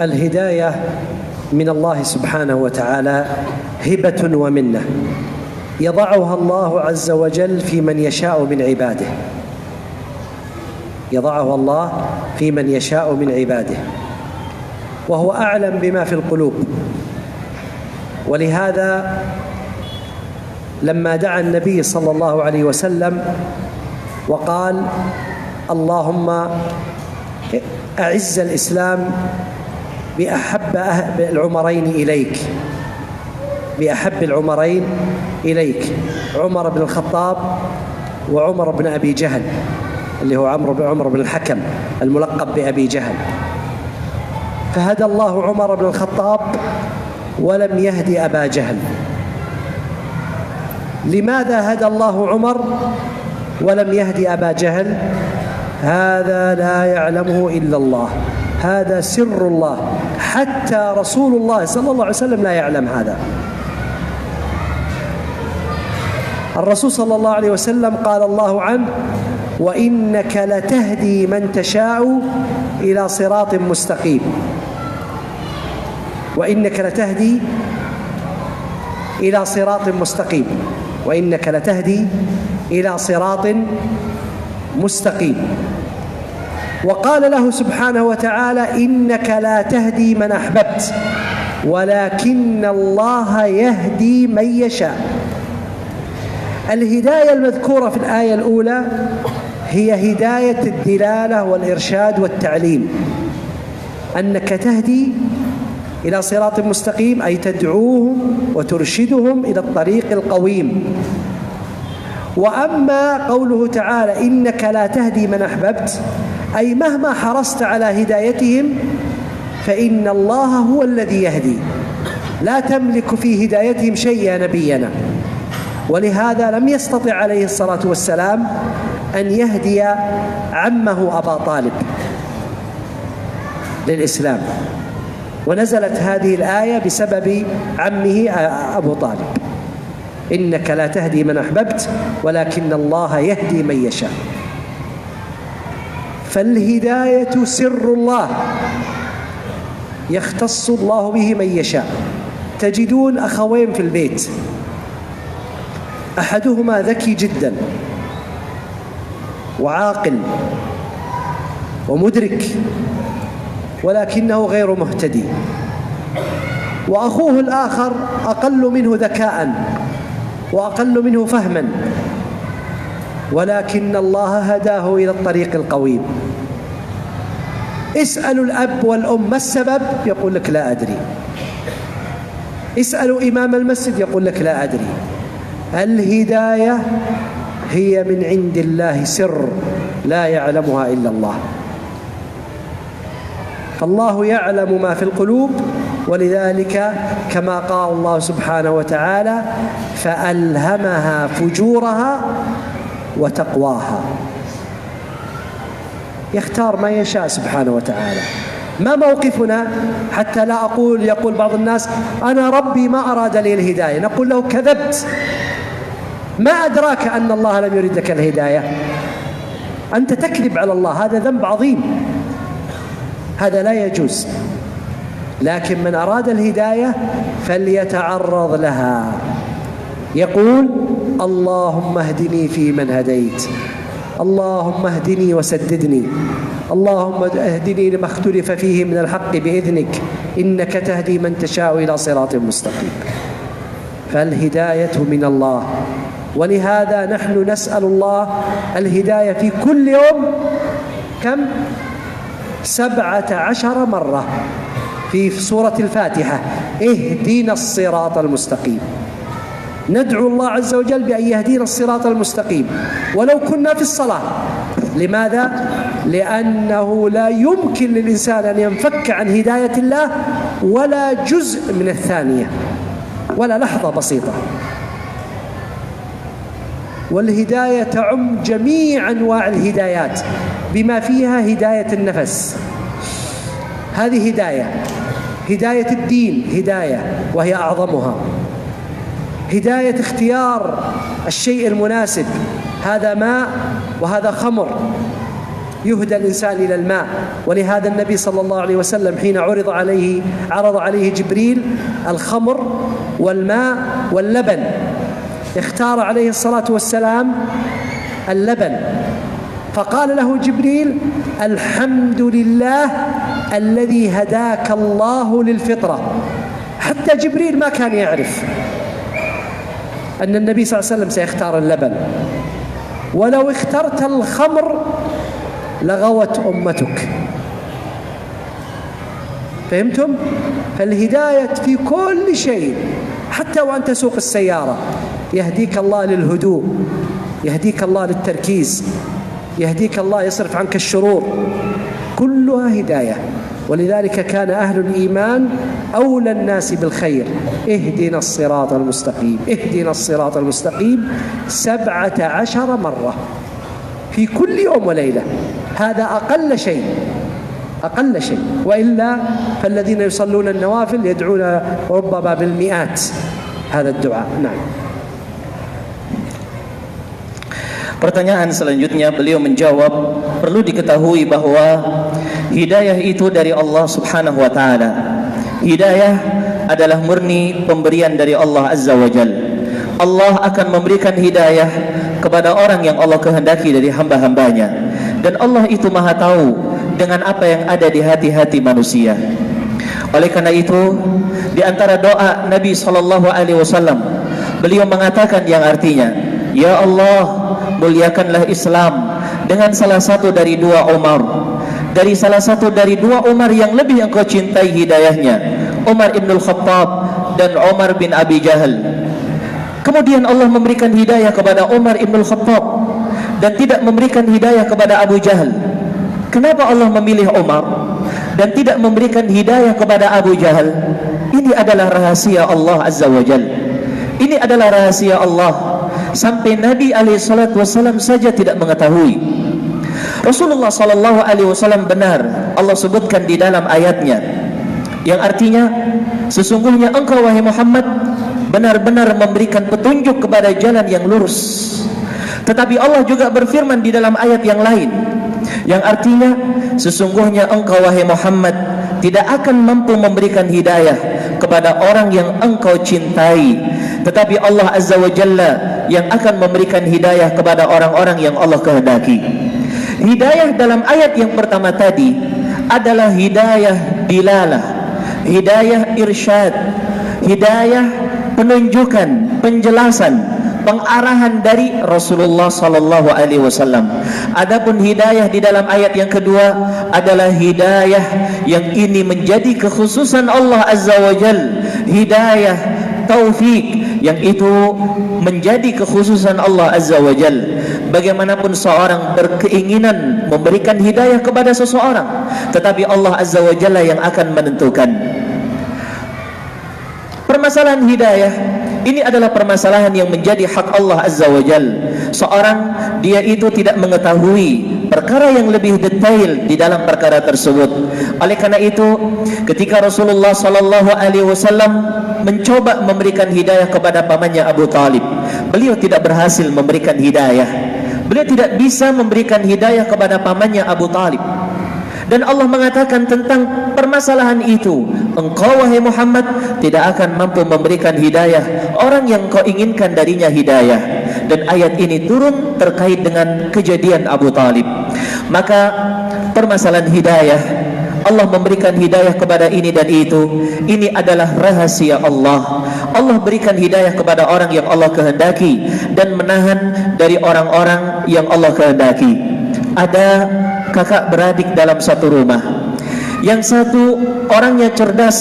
الهداية من الله سبحانه وتعالى هبة ومنة يضعها الله عز وجل في من يشاء من عباده، يضعها الله في من يشاء من عباده، وهو أعلم بما في القلوب. ولهذا لما دعا النبي صلى الله عليه وسلم وقال اللهم أعز الإسلام بأحب العمرين إليك، بأحب العمرين إليك، عمر بن الخطاب وعمر بن أبي جهل، اللي هو عمر بن الحكم الملقب بأبي جهل. فهدى الله عمر بن الخطاب ولم يهدي أبا جهل. لماذا هدى الله عمر ولم يهدي أبا جهل؟ هذا لا يعلمه إلا الله، هذا سر الله، حتى رسول الله صلى الله عليه وسلم لا يعلم هذا. الرسول صلى الله عليه وسلم قال الله عنه وإنك لتهدي من تشاء إلى صراط مستقيم، وإنك لتهدي إلى صراط مستقيم، وإنك لتهدي إلى صراط مستقيم. وقال له سبحانه وتعالى إنك لا تهدي من أحببت ولكن الله يهدي من يشاء. الهداية المذكورة في الآية الأولى هي هداية الدلالة والإرشاد والتعليم، أنك تهدي إلى صراط مستقيم أي تدعوهم وترشدهم إلى الطريق القويم. وأما قوله تعالى إنك لا تهدي من أحببت أي مهما حرصت على هدايتهم فإن الله هو الذي يهدي، لا تملك في هدايتهم شيء يا نبينا. ولهذا لم يستطع عليه الصلاة والسلام أن يهدي عمه أبا طالب للإسلام، ونزلت هذه الآية بسبب عمه أبو طالب إنك لا تهدي من أحببت ولكن الله يهدي من يشاء. فالهداية سر الله يختص الله به من يشاء. تجدون أخوين في البيت، أحدهما ذكي جدا وعاقل ومدرك ولكنه غير مهتدي، وأخوه الآخر أقل منه ذكاء وأقل منه فهما ولكن الله هداه إلى الطريق القويم. اسألوا الأب والأم ما السبب؟ يقول لك لا أدري. اسألوا إمام المسجد يقول لك لا أدري. الهداية هي من عند الله سر لا يعلمها إلا الله، فالله يعلم ما في القلوب، ولذلك كما قال الله سبحانه وتعالى فألهمها فجورها وتقواها. يختار ما يشاء سبحانه وتعالى. ما موقفنا حتى لا يقول بعض الناس أنا ربي ما أراد لي الهداية، نقول له كذبت، ما أدراك أن الله لم يرد لك الهداية، أنت تكذب على الله، هذا ذنب عظيم، هذا لا يجوز. لكن من أراد الهداية فليتعرض لها، يقول اللهم اهدني فيمن هديت، اللهم اهدني وسددني، اللهم اهدني لما اختلف فيه من الحق بإذنك إنك تهدي من تشاء إلى صراط مستقيم. فالهداية من الله ولهذا نحن نسأل الله الهداية في كل يوم كم؟ 17 مرة في سورة الفاتحة، اهدنا الصراط المستقيم. ندعو الله عز وجل بأن يهدينا الصراط المستقيم ولو كنا في الصلاة. لماذا؟ لأنه لا يمكن للإنسان أن ينفك عن هداية الله ولا جزء من الثانية ولا لحظة بسيطة. والهداية تعم جميع أنواع الهدايات بما فيها هداية النفس، هذه هداية الدين هداية وهي أعظمها، هداية اختيار الشيء المناسب، هذا ماء وهذا خمر، يهدى الإنسان إلى الماء. ولهذا النبي صلى الله عليه وسلم حين عرض عليه جبريل الخمر والماء واللبن، اختار عليه الصلاة والسلام اللبن، فقال له جبريل: الحمد لله الذي هداك الله للفطرة. حتى جبريل ما كان يعرف أن النبي صلى الله عليه وسلم سيختار اللبن. ولو اخترت الخمر لغوت أمتك. فهمتم؟ فالهداية في كل شيء، حتى وأنت تسوق السيارة يهديك الله للهدوء، يهديك الله للتركيز، يهديك الله يصرف عنك الشرور، كلها هداية. ولذلك كان أهل الإيمان أولى الناس بالخير. اهدنا الصراط المستقيم، اهدنا الصراط المستقيم 17 مرة في كل يوم وليلة. هذا أقل شيء، وإلا فالذين يصلون النوافل يدعون ربما بالمئات هذا الدعاء. نعم. Pertanyaan selanjutnya beliau menjawab, perlu diketahui bahwa hidayah itu dari Allah Subhanahu wa taala. Hidayah adalah murni pemberian dari Allah Azza wa Jalla. Allah akan memberikan hidayah kepada orang yang Allah kehendaki dari hamba-hambanya, dan Allah itu Maha tahu dengan apa yang ada di hati-hati manusia. Oleh karena itu, di antara doa Nabi sallallahu alaihi wasallam, beliau mengatakan yang artinya, ya Allah, muliakanlah Islam dengan salah satu dari dua Umar, dari salah satu dari dua Umar yang lebih engkau cintai hidayahnya, Umar ibn al-Khattab dan Umar bin Abi Jahal. Kemudian Allah memberikan hidayah kepada Umar ibn al-Khattab dan tidak memberikan hidayah kepada Abu Jahal. Kenapa Allah memilih Umar dan tidak memberikan hidayah kepada Abu Jahal? Ini adalah rahasia Allah Azza wa Jalla. Ini adalah rahasia Allah, sampai Nabi SAW saja tidak mengetahui. Rasulullah SAW benar Allah sebutkan di dalam ayatnya, yang artinya, sesungguhnya engkau wahai Muhammad benar-benar memberikan petunjuk kepada jalan yang lurus. Tetapi Allah juga berfirman di dalam ayat yang lain, yang artinya, sesungguhnya engkau wahai Muhammad tidak akan mampu memberikan hidayah kepada orang yang engkau cintai, tetapi Allah Azza wa Jalla yang akan memberikan hidayah kepada orang-orang yang Allah kehendaki. Hidayah dalam ayat yang pertama tadi adalah hidayah dilalah, hidayah irsyad, hidayah penunjukan, penjelasan, pengarahan dari Rasulullah sallallahu alaihi wasallam. Adapun hidayah di dalam ayat yang kedua adalah hidayah yang ini menjadi kekhususan Allah Azza wa Jalla, hidayah taufik, yang itu menjadi kekhususan Allah Azza wa Jalla. Bagaimanapun seorang berkeinginan memberikan hidayah kepada seseorang, tetapi Allah Azza wa Jalla yang akan menentukan. Permasalahan hidayah ini adalah permasalahan yang menjadi hak Allah Azza wa Jalla. Seorang dia itu tidak mengetahui perkara yang lebih detail di dalam perkara tersebut. Oleh karena itu, ketika Rasulullah sallallahu alaihi wasallam mencoba memberikan hidayah kepada pamannya Abu Talib, beliau tidak berhasil memberikan hidayah. Beliau tidak bisa memberikan hidayah kepada pamannya Abu Talib. Dan Allah mengatakan tentang permasalahan itu, engkau wahai Muhammad tidak akan mampu memberikan hidayah orang yang kau inginkan darinya hidayah. Dan ayat ini turun terkait dengan kejadian Abu Talib. Maka permasalahan hidayah, Allah memberikan hidayah kepada ini dan itu, ini adalah rahasia Allah. Allah berikan hidayah kepada orang yang Allah kehendaki, dan menahan dari orang-orang yang Allah kehendaki. Ada kakak beradik dalam satu rumah. Yang satu orangnya cerdas,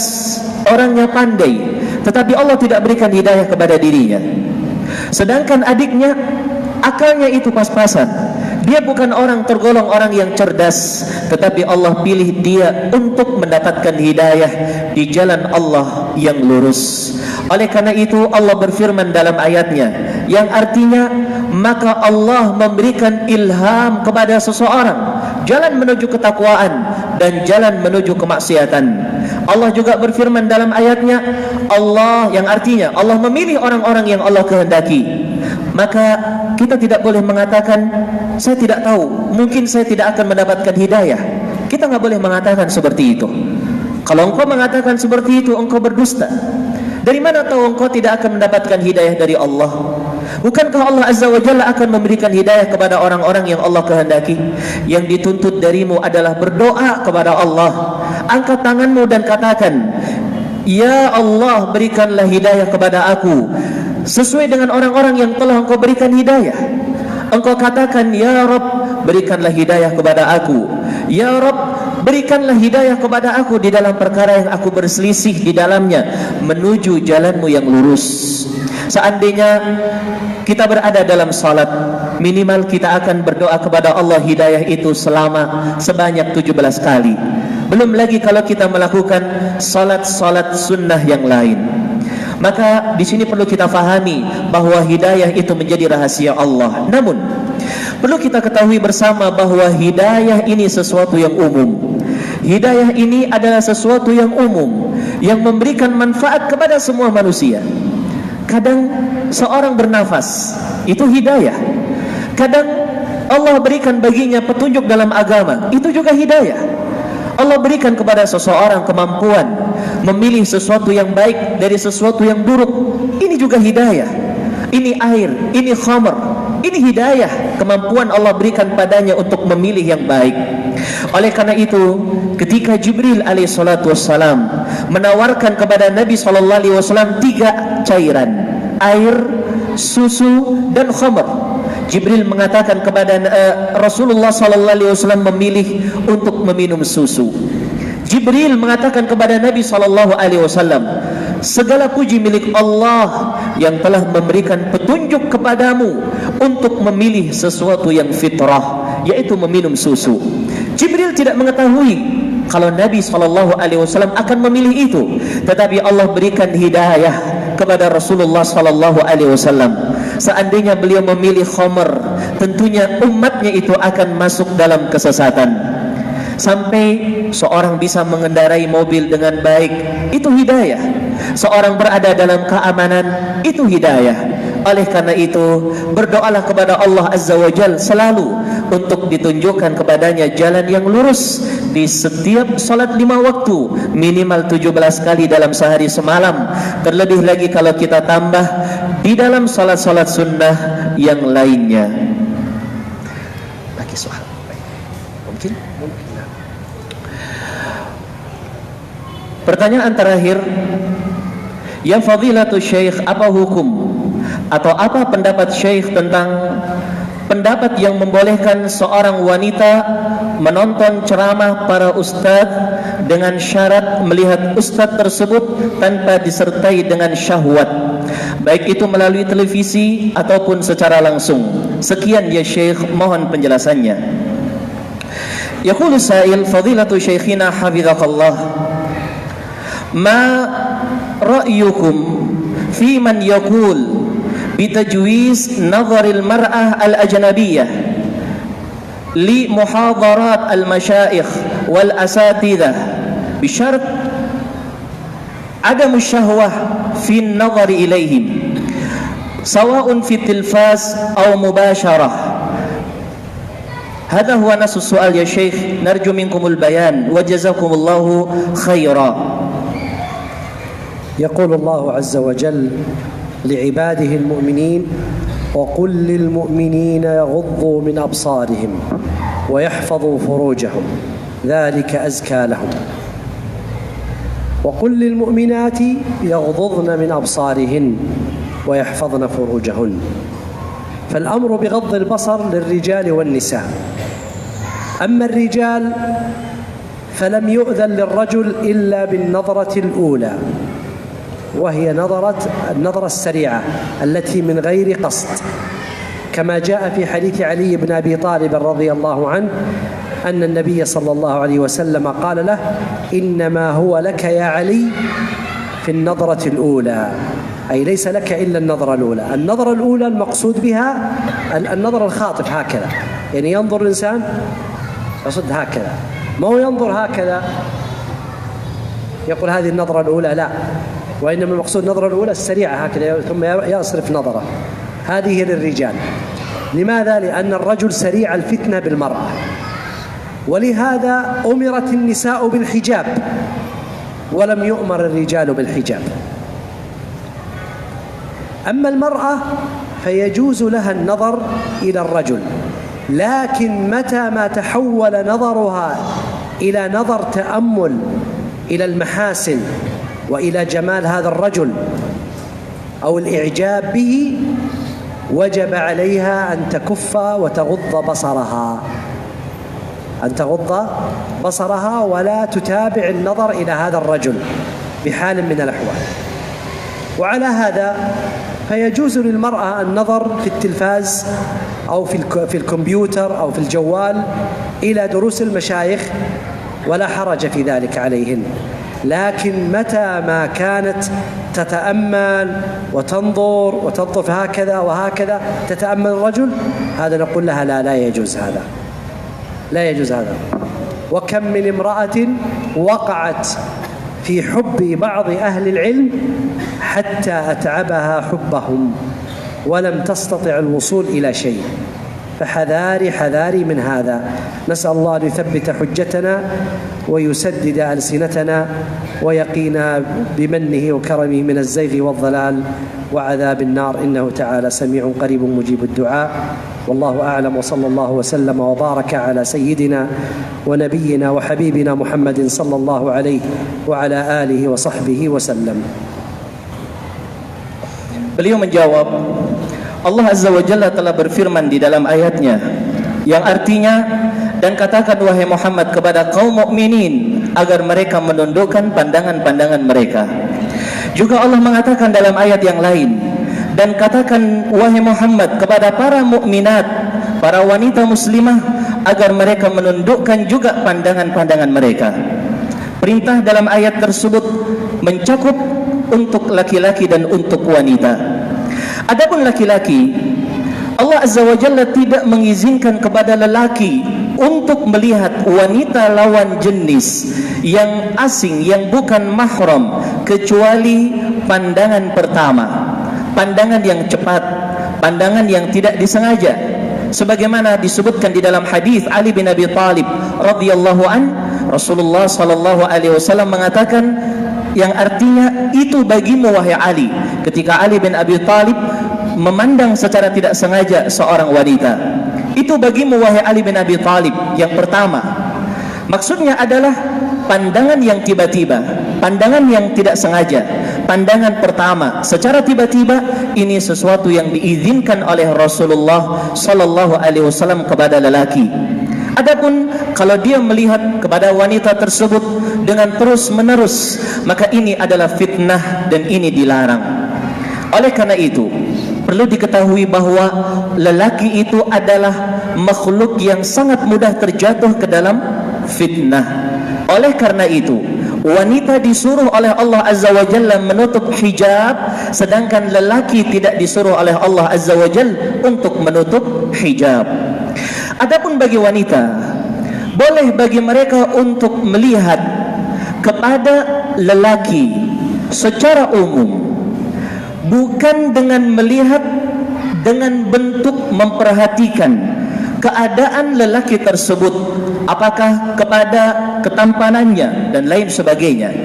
orangnya pandai, tetapi Allah tidak berikan hidayah kepada dirinya. Sedangkan adiknya akalnya itu pas-pasan. Dia bukan orang tergolong orang yang cerdas, tetapi Allah pilih dia untuk mendapatkan hidayah di jalan Allah yang lurus. Oleh karena itu Allah berfirman dalam ayatnya yang artinya, maka Allah memberikan ilham kepada seseorang jalan menuju ketakwaan dan jalan menuju kemaksiatan. Allah juga berfirman dalam ayatnya, Allah yang artinya Allah memilih orang-orang yang Allah kehendaki. Maka kita tidak boleh mengatakan saya tidak tahu, mungkin saya tidak akan mendapatkan hidayah. Kita nggak boleh mengatakan seperti itu. Kalau engkau mengatakan seperti itu, engkau berdusta. Dari mana tahu engkau tidak akan mendapatkan hidayah dari Allah? Bukankah Allah Azza wa Jalla akan memberikan hidayah kepada orang-orang yang Allah kehendaki? Yang dituntut darimu adalah berdoa kepada Allah. Angkat tanganmu dan katakan, Ya Allah, berikanlah hidayah kepada aku sesuai dengan orang-orang yang telah engkau berikan hidayah. Engkau katakan, Ya Rabb, berikanlah hidayah kepada aku. Ya Rabb, berikanlah hidayah kepada aku di dalam perkara yang aku berselisih di dalamnya, menuju jalanmu yang lurus. Seandainya kita berada dalam salat, minimal kita akan berdoa kepada Allah hidayah itu selama sebanyak 17 kali. Belum lagi kalau kita melakukan salat-salat sunnah yang lain. Maka di sini perlu kita fahami bahwa hidayah itu menjadi rahasia Allah. Namun perlu kita ketahui bersama bahwa hidayah ini sesuatu yang umum. Hidayah ini adalah sesuatu yang umum, yang memberikan manfaat kepada semua manusia. Kadang seorang bernafas, itu hidayah. Kadang Allah berikan baginya petunjuk dalam agama, itu juga hidayah. Allah berikan kepada seseorang kemampuan memilih sesuatu yang baik dari sesuatu yang buruk, ini juga hidayah. Ini air, ini khamr, ini hidayah. Kemampuan Allah berikan padanya untuk memilih yang baik. Oleh karena itu, ketika Jibril alaihissalatu wassalam menawarkan kepada Nabi sallallahu alaihi wasallam 3 cairan, air, susu dan khamr, Jibril mengatakan kepada Rasulullah sallallahu alaihi wasallam memilih untuk meminum susu. Jibril mengatakan kepada Nabi sallallahu alaihi wasallam, segala puji milik Allah yang telah memberikan petunjuk kepadamu untuk memilih sesuatu yang fitrah, yaitu meminum susu. Jibril tidak mengetahui kalau Nabi SAW akan memilih itu, tetapi Allah berikan hidayah kepada Rasulullah SAW. Seandainya beliau memilih khamr, tentunya umatnya itu akan masuk dalam kesesatan. Sampai seorang bisa mengendarai mobil dengan baik, itu hidayah. Seorang berada dalam keamanan, itu hidayah. Oleh karena itu, berdoalah kepada Allah Azza wa Jalla selalu untuk ditunjukkan kepadanya jalan yang lurus di setiap salat 5 waktu, minimal 17 kali dalam sehari semalam. Terlebih lagi kalau kita tambah di dalam salat-salat sunnah yang lainnya. Lagi soal mungkin? Pertanyaan terakhir, ya Fadilatul Syekh, apa hukum atau apa pendapat Syekh tentang pendapat yang membolehkan seorang wanita menonton ceramah para ustadz dengan syarat melihat ustadz tersebut tanpa disertai dengan syahwat, baik itu melalui televisi ataupun secara langsung? Sekian ya Syekh, mohon penjelasannya. Yaqulu sa'il, Fadilatul Syekhina hafizahullah, ما رأيكم في من يقول بتجويز نظر المرأة الأجنبية لمحاضرات المشايخ والأساتذة بشرط عدم الشهوة في النظر إليهم سواء في التلفاز أو مباشرة؟ هذا هو نص السؤال يا شيخ، نرجو منكم البيان وجزاكم الله خيرا. يقول الله عز وجل لعباده المؤمنين: وقل للمؤمنين يغضوا من أبصارهم ويحفظوا فروجهم ذلك أزكى لهم، وقل للمؤمنات يغضضن من أبصارهن ويحفظن فروجهن. فالأمر بغض البصر للرجال والنساء. أما الرجال فلم يؤذن للرجل إلا بالنظرة الأولى، وهي النظرة السريعة التي من غير قصد، كما جاء في حديث علي بن أبي طالب رضي الله عنه أن النبي صلى الله عليه وسلم قال له: إنما هو لك يا علي في النظرة الأولى، أي ليس لك إلا النظرة الأولى. النظرة الأولى المقصود بها النظر الخاطف هكذا، يعني ينظر الإنسان يصد هكذا، ما هو ينظر هكذا يقول هذه النظرة الأولى، لا، وإنما المقصود النظرة الأولى السريعة هكذا ثم يصرف نظره. هذه للرجال. لماذا؟ لأن الرجل سريع الفتنة بالمرأة، ولهذا أمرت النساء بالحجاب ولم يؤمر الرجال بالحجاب. أما المرأة فيجوز لها النظر إلى الرجل، لكن متى ما تحول نظرها إلى نظر تأمل إلى المحاسن وإلى جمال هذا الرجل أو الإعجاب به، وجب عليها أن تكف وتغض بصرها ولا تتابع النظر إلى هذا الرجل بحال من الأحوال. وعلى هذا فيجوز للمرأة النظر في التلفاز أو في الكمبيوتر أو في الجوال إلى دروس المشايخ، ولا حرج في ذلك عليهن. لكن متى ما كانت تتأمل وتنظر هكذا وهكذا تتأمل الرجل، هذا نقول لها لا يجوز هذا، لا يجوز هذا. وكم من امرأة وقعت في حب بعض أهل العلم حتى أتعبها حبهم ولم تستطع الوصول إلى شيء. فحذاري من هذا. نسأل الله أن يثبت حجتنا ويسدد ألسنتنا ويقينا بمنه وكرمه من الزيغ والضلال وعذاب النار، إنه تعالى سميع قريب مجيب الدعاء. والله أعلم، وصلى الله وسلم وبارك على سيدنا ونبينا وحبيبنا محمد صلى الله عليه وعلى آله وصحبه وسلم. Beliau menjawab, Allah Azza wa Jalla telah berfirman di dalam ayatnya yang artinya, dan katakan wahai Muhammad kepada kaum mukminin agar mereka menundukkan pandangan-pandangan mereka. Juga Allah mengatakan dalam ayat yang lain, dan katakan wahai Muhammad kepada para mukminat, para wanita muslimah agar mereka menundukkan juga pandangan-pandangan mereka. Perintah dalam ayat tersebut mencakup untuk laki-laki dan untuk wanita. Adapun laki-laki, Allah Azza wa Jalla tidak mengizinkan kepada lelaki untuk melihat wanita lawan jenis yang asing, yang bukan mahram, kecuali pandangan pertama, pandangan yang cepat, pandangan yang tidak disengaja, sebagaimana disebutkan di dalam hadis Ali bin Abi Talib radhiyallahu an, Rasulullah sallallahu alaihi wasallam mengatakan, yang artinya itu bagimu wahai Ali, ketika Ali bin Abi Talib memandang secara tidak sengaja seorang wanita, itu bagimu wahai Ali bin Abi Talib yang pertama. Maksudnya adalah pandangan yang tiba-tiba, pandangan yang tidak sengaja, pandangan pertama secara tiba-tiba. Ini sesuatu yang diizinkan oleh Rasulullah sallallahu alaihi wasallam kepada lelaki. Adapun kalau dia melihat kepada wanita tersebut dengan terus-menerus, maka ini adalah fitnah dan ini dilarang. Oleh karena itu, perlu diketahui bahwa lelaki itu adalah makhluk yang sangat mudah terjatuh ke dalam fitnah. Oleh karena itu, wanita disuruh oleh Allah Azza wa Jalla menutup hijab, sedangkan lelaki tidak disuruh oleh Allah Azza wa Jalla untuk menutup hijab. Adapun bagi wanita, boleh bagi mereka untuk melihat kepada lelaki secara umum, bukan dengan melihat dengan bentuk memperhatikan keadaan lelaki tersebut, apakah kepada ketampanannya dan lain sebagainya.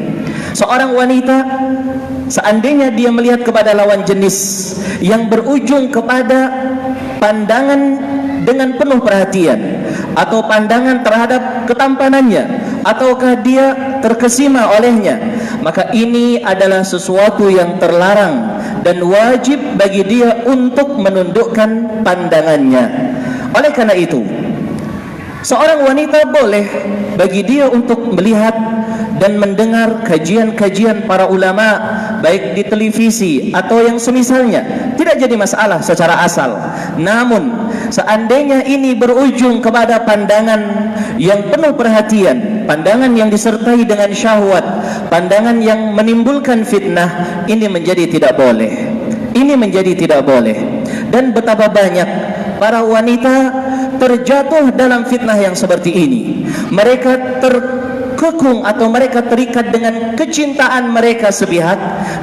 Seorang wanita, seandainya dia melihat kepada lawan jenis yang berujung kepada pandangan dengan penuh perhatian, atau pandangan terhadap ketampanannya, ataukah dia terkesima olehnya, maka ini adalah sesuatu yang terlarang dan wajib bagi dia untuk menundukkan pandangannya. Oleh karena itu, seorang wanita boleh bagi dia untuk melihat dan mendengar kajian-kajian para ulama, baik di televisi atau yang semisalnya. Tidak jadi masalah secara asal. Namun seandainya ini berujung kepada pandangan yang penuh perhatian, pandangan yang disertai dengan syahwat, pandangan yang menimbulkan fitnah, ini menjadi tidak boleh. Ini menjadi tidak boleh. Dan betapa banyak para wanita terjatuh dalam fitnah yang seperti ini. Mereka terkekung atau mereka terikat dengan kecintaan mereka sepihak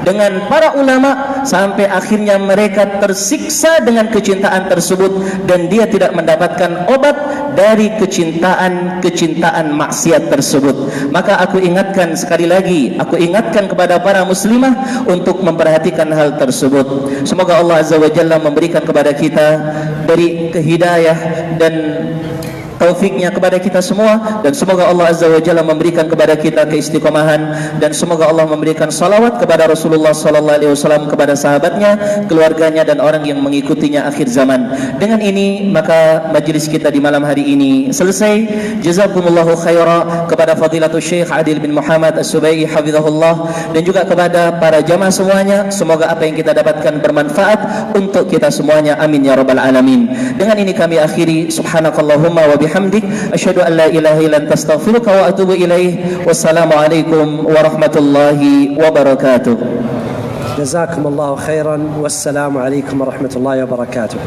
dengan para ulama, sampai akhirnya mereka tersiksa dengan kecintaan tersebut, dan dia tidak mendapatkan obat dari kecintaan maksiat tersebut. Maka aku ingatkan sekali lagi, aku ingatkan kepada para muslimah untuk memperhatikan hal tersebut. Semoga Allah Azza wa Jalla memberikan kepada kita dari hidayah dan taufiknya kepada kita semua, dan semoga Allah Azza wa Jalla memberikan kepada kita keistiqomahan, dan semoga Allah memberikan salawat kepada Rasulullah sallallahu alaihi wasallam, kepada sahabatnya, keluarganya, dan orang yang mengikutinya akhir zaman. Dengan ini maka majlis kita di malam hari ini selesai. Jazakumullahu khaira kepada Fadilatul Syekh Adil bin Muhammad As-Subai'i hafizahullah, dan juga kepada para jamaah semuanya. Semoga apa yang kita dapatkan bermanfaat untuk kita semuanya, amin ya rabbal alamin. Dengan ini kami akhiri. Subhanakallahumma wa bihamdik, asyhadu an la ilaha illa anta, astaghfiruka wa atubu ilaih. Wassalamu alaikum warahmatullahi wabarakatuh. جزاكم الله خيرا والسلام عليكم ورحمة الله وبركاته.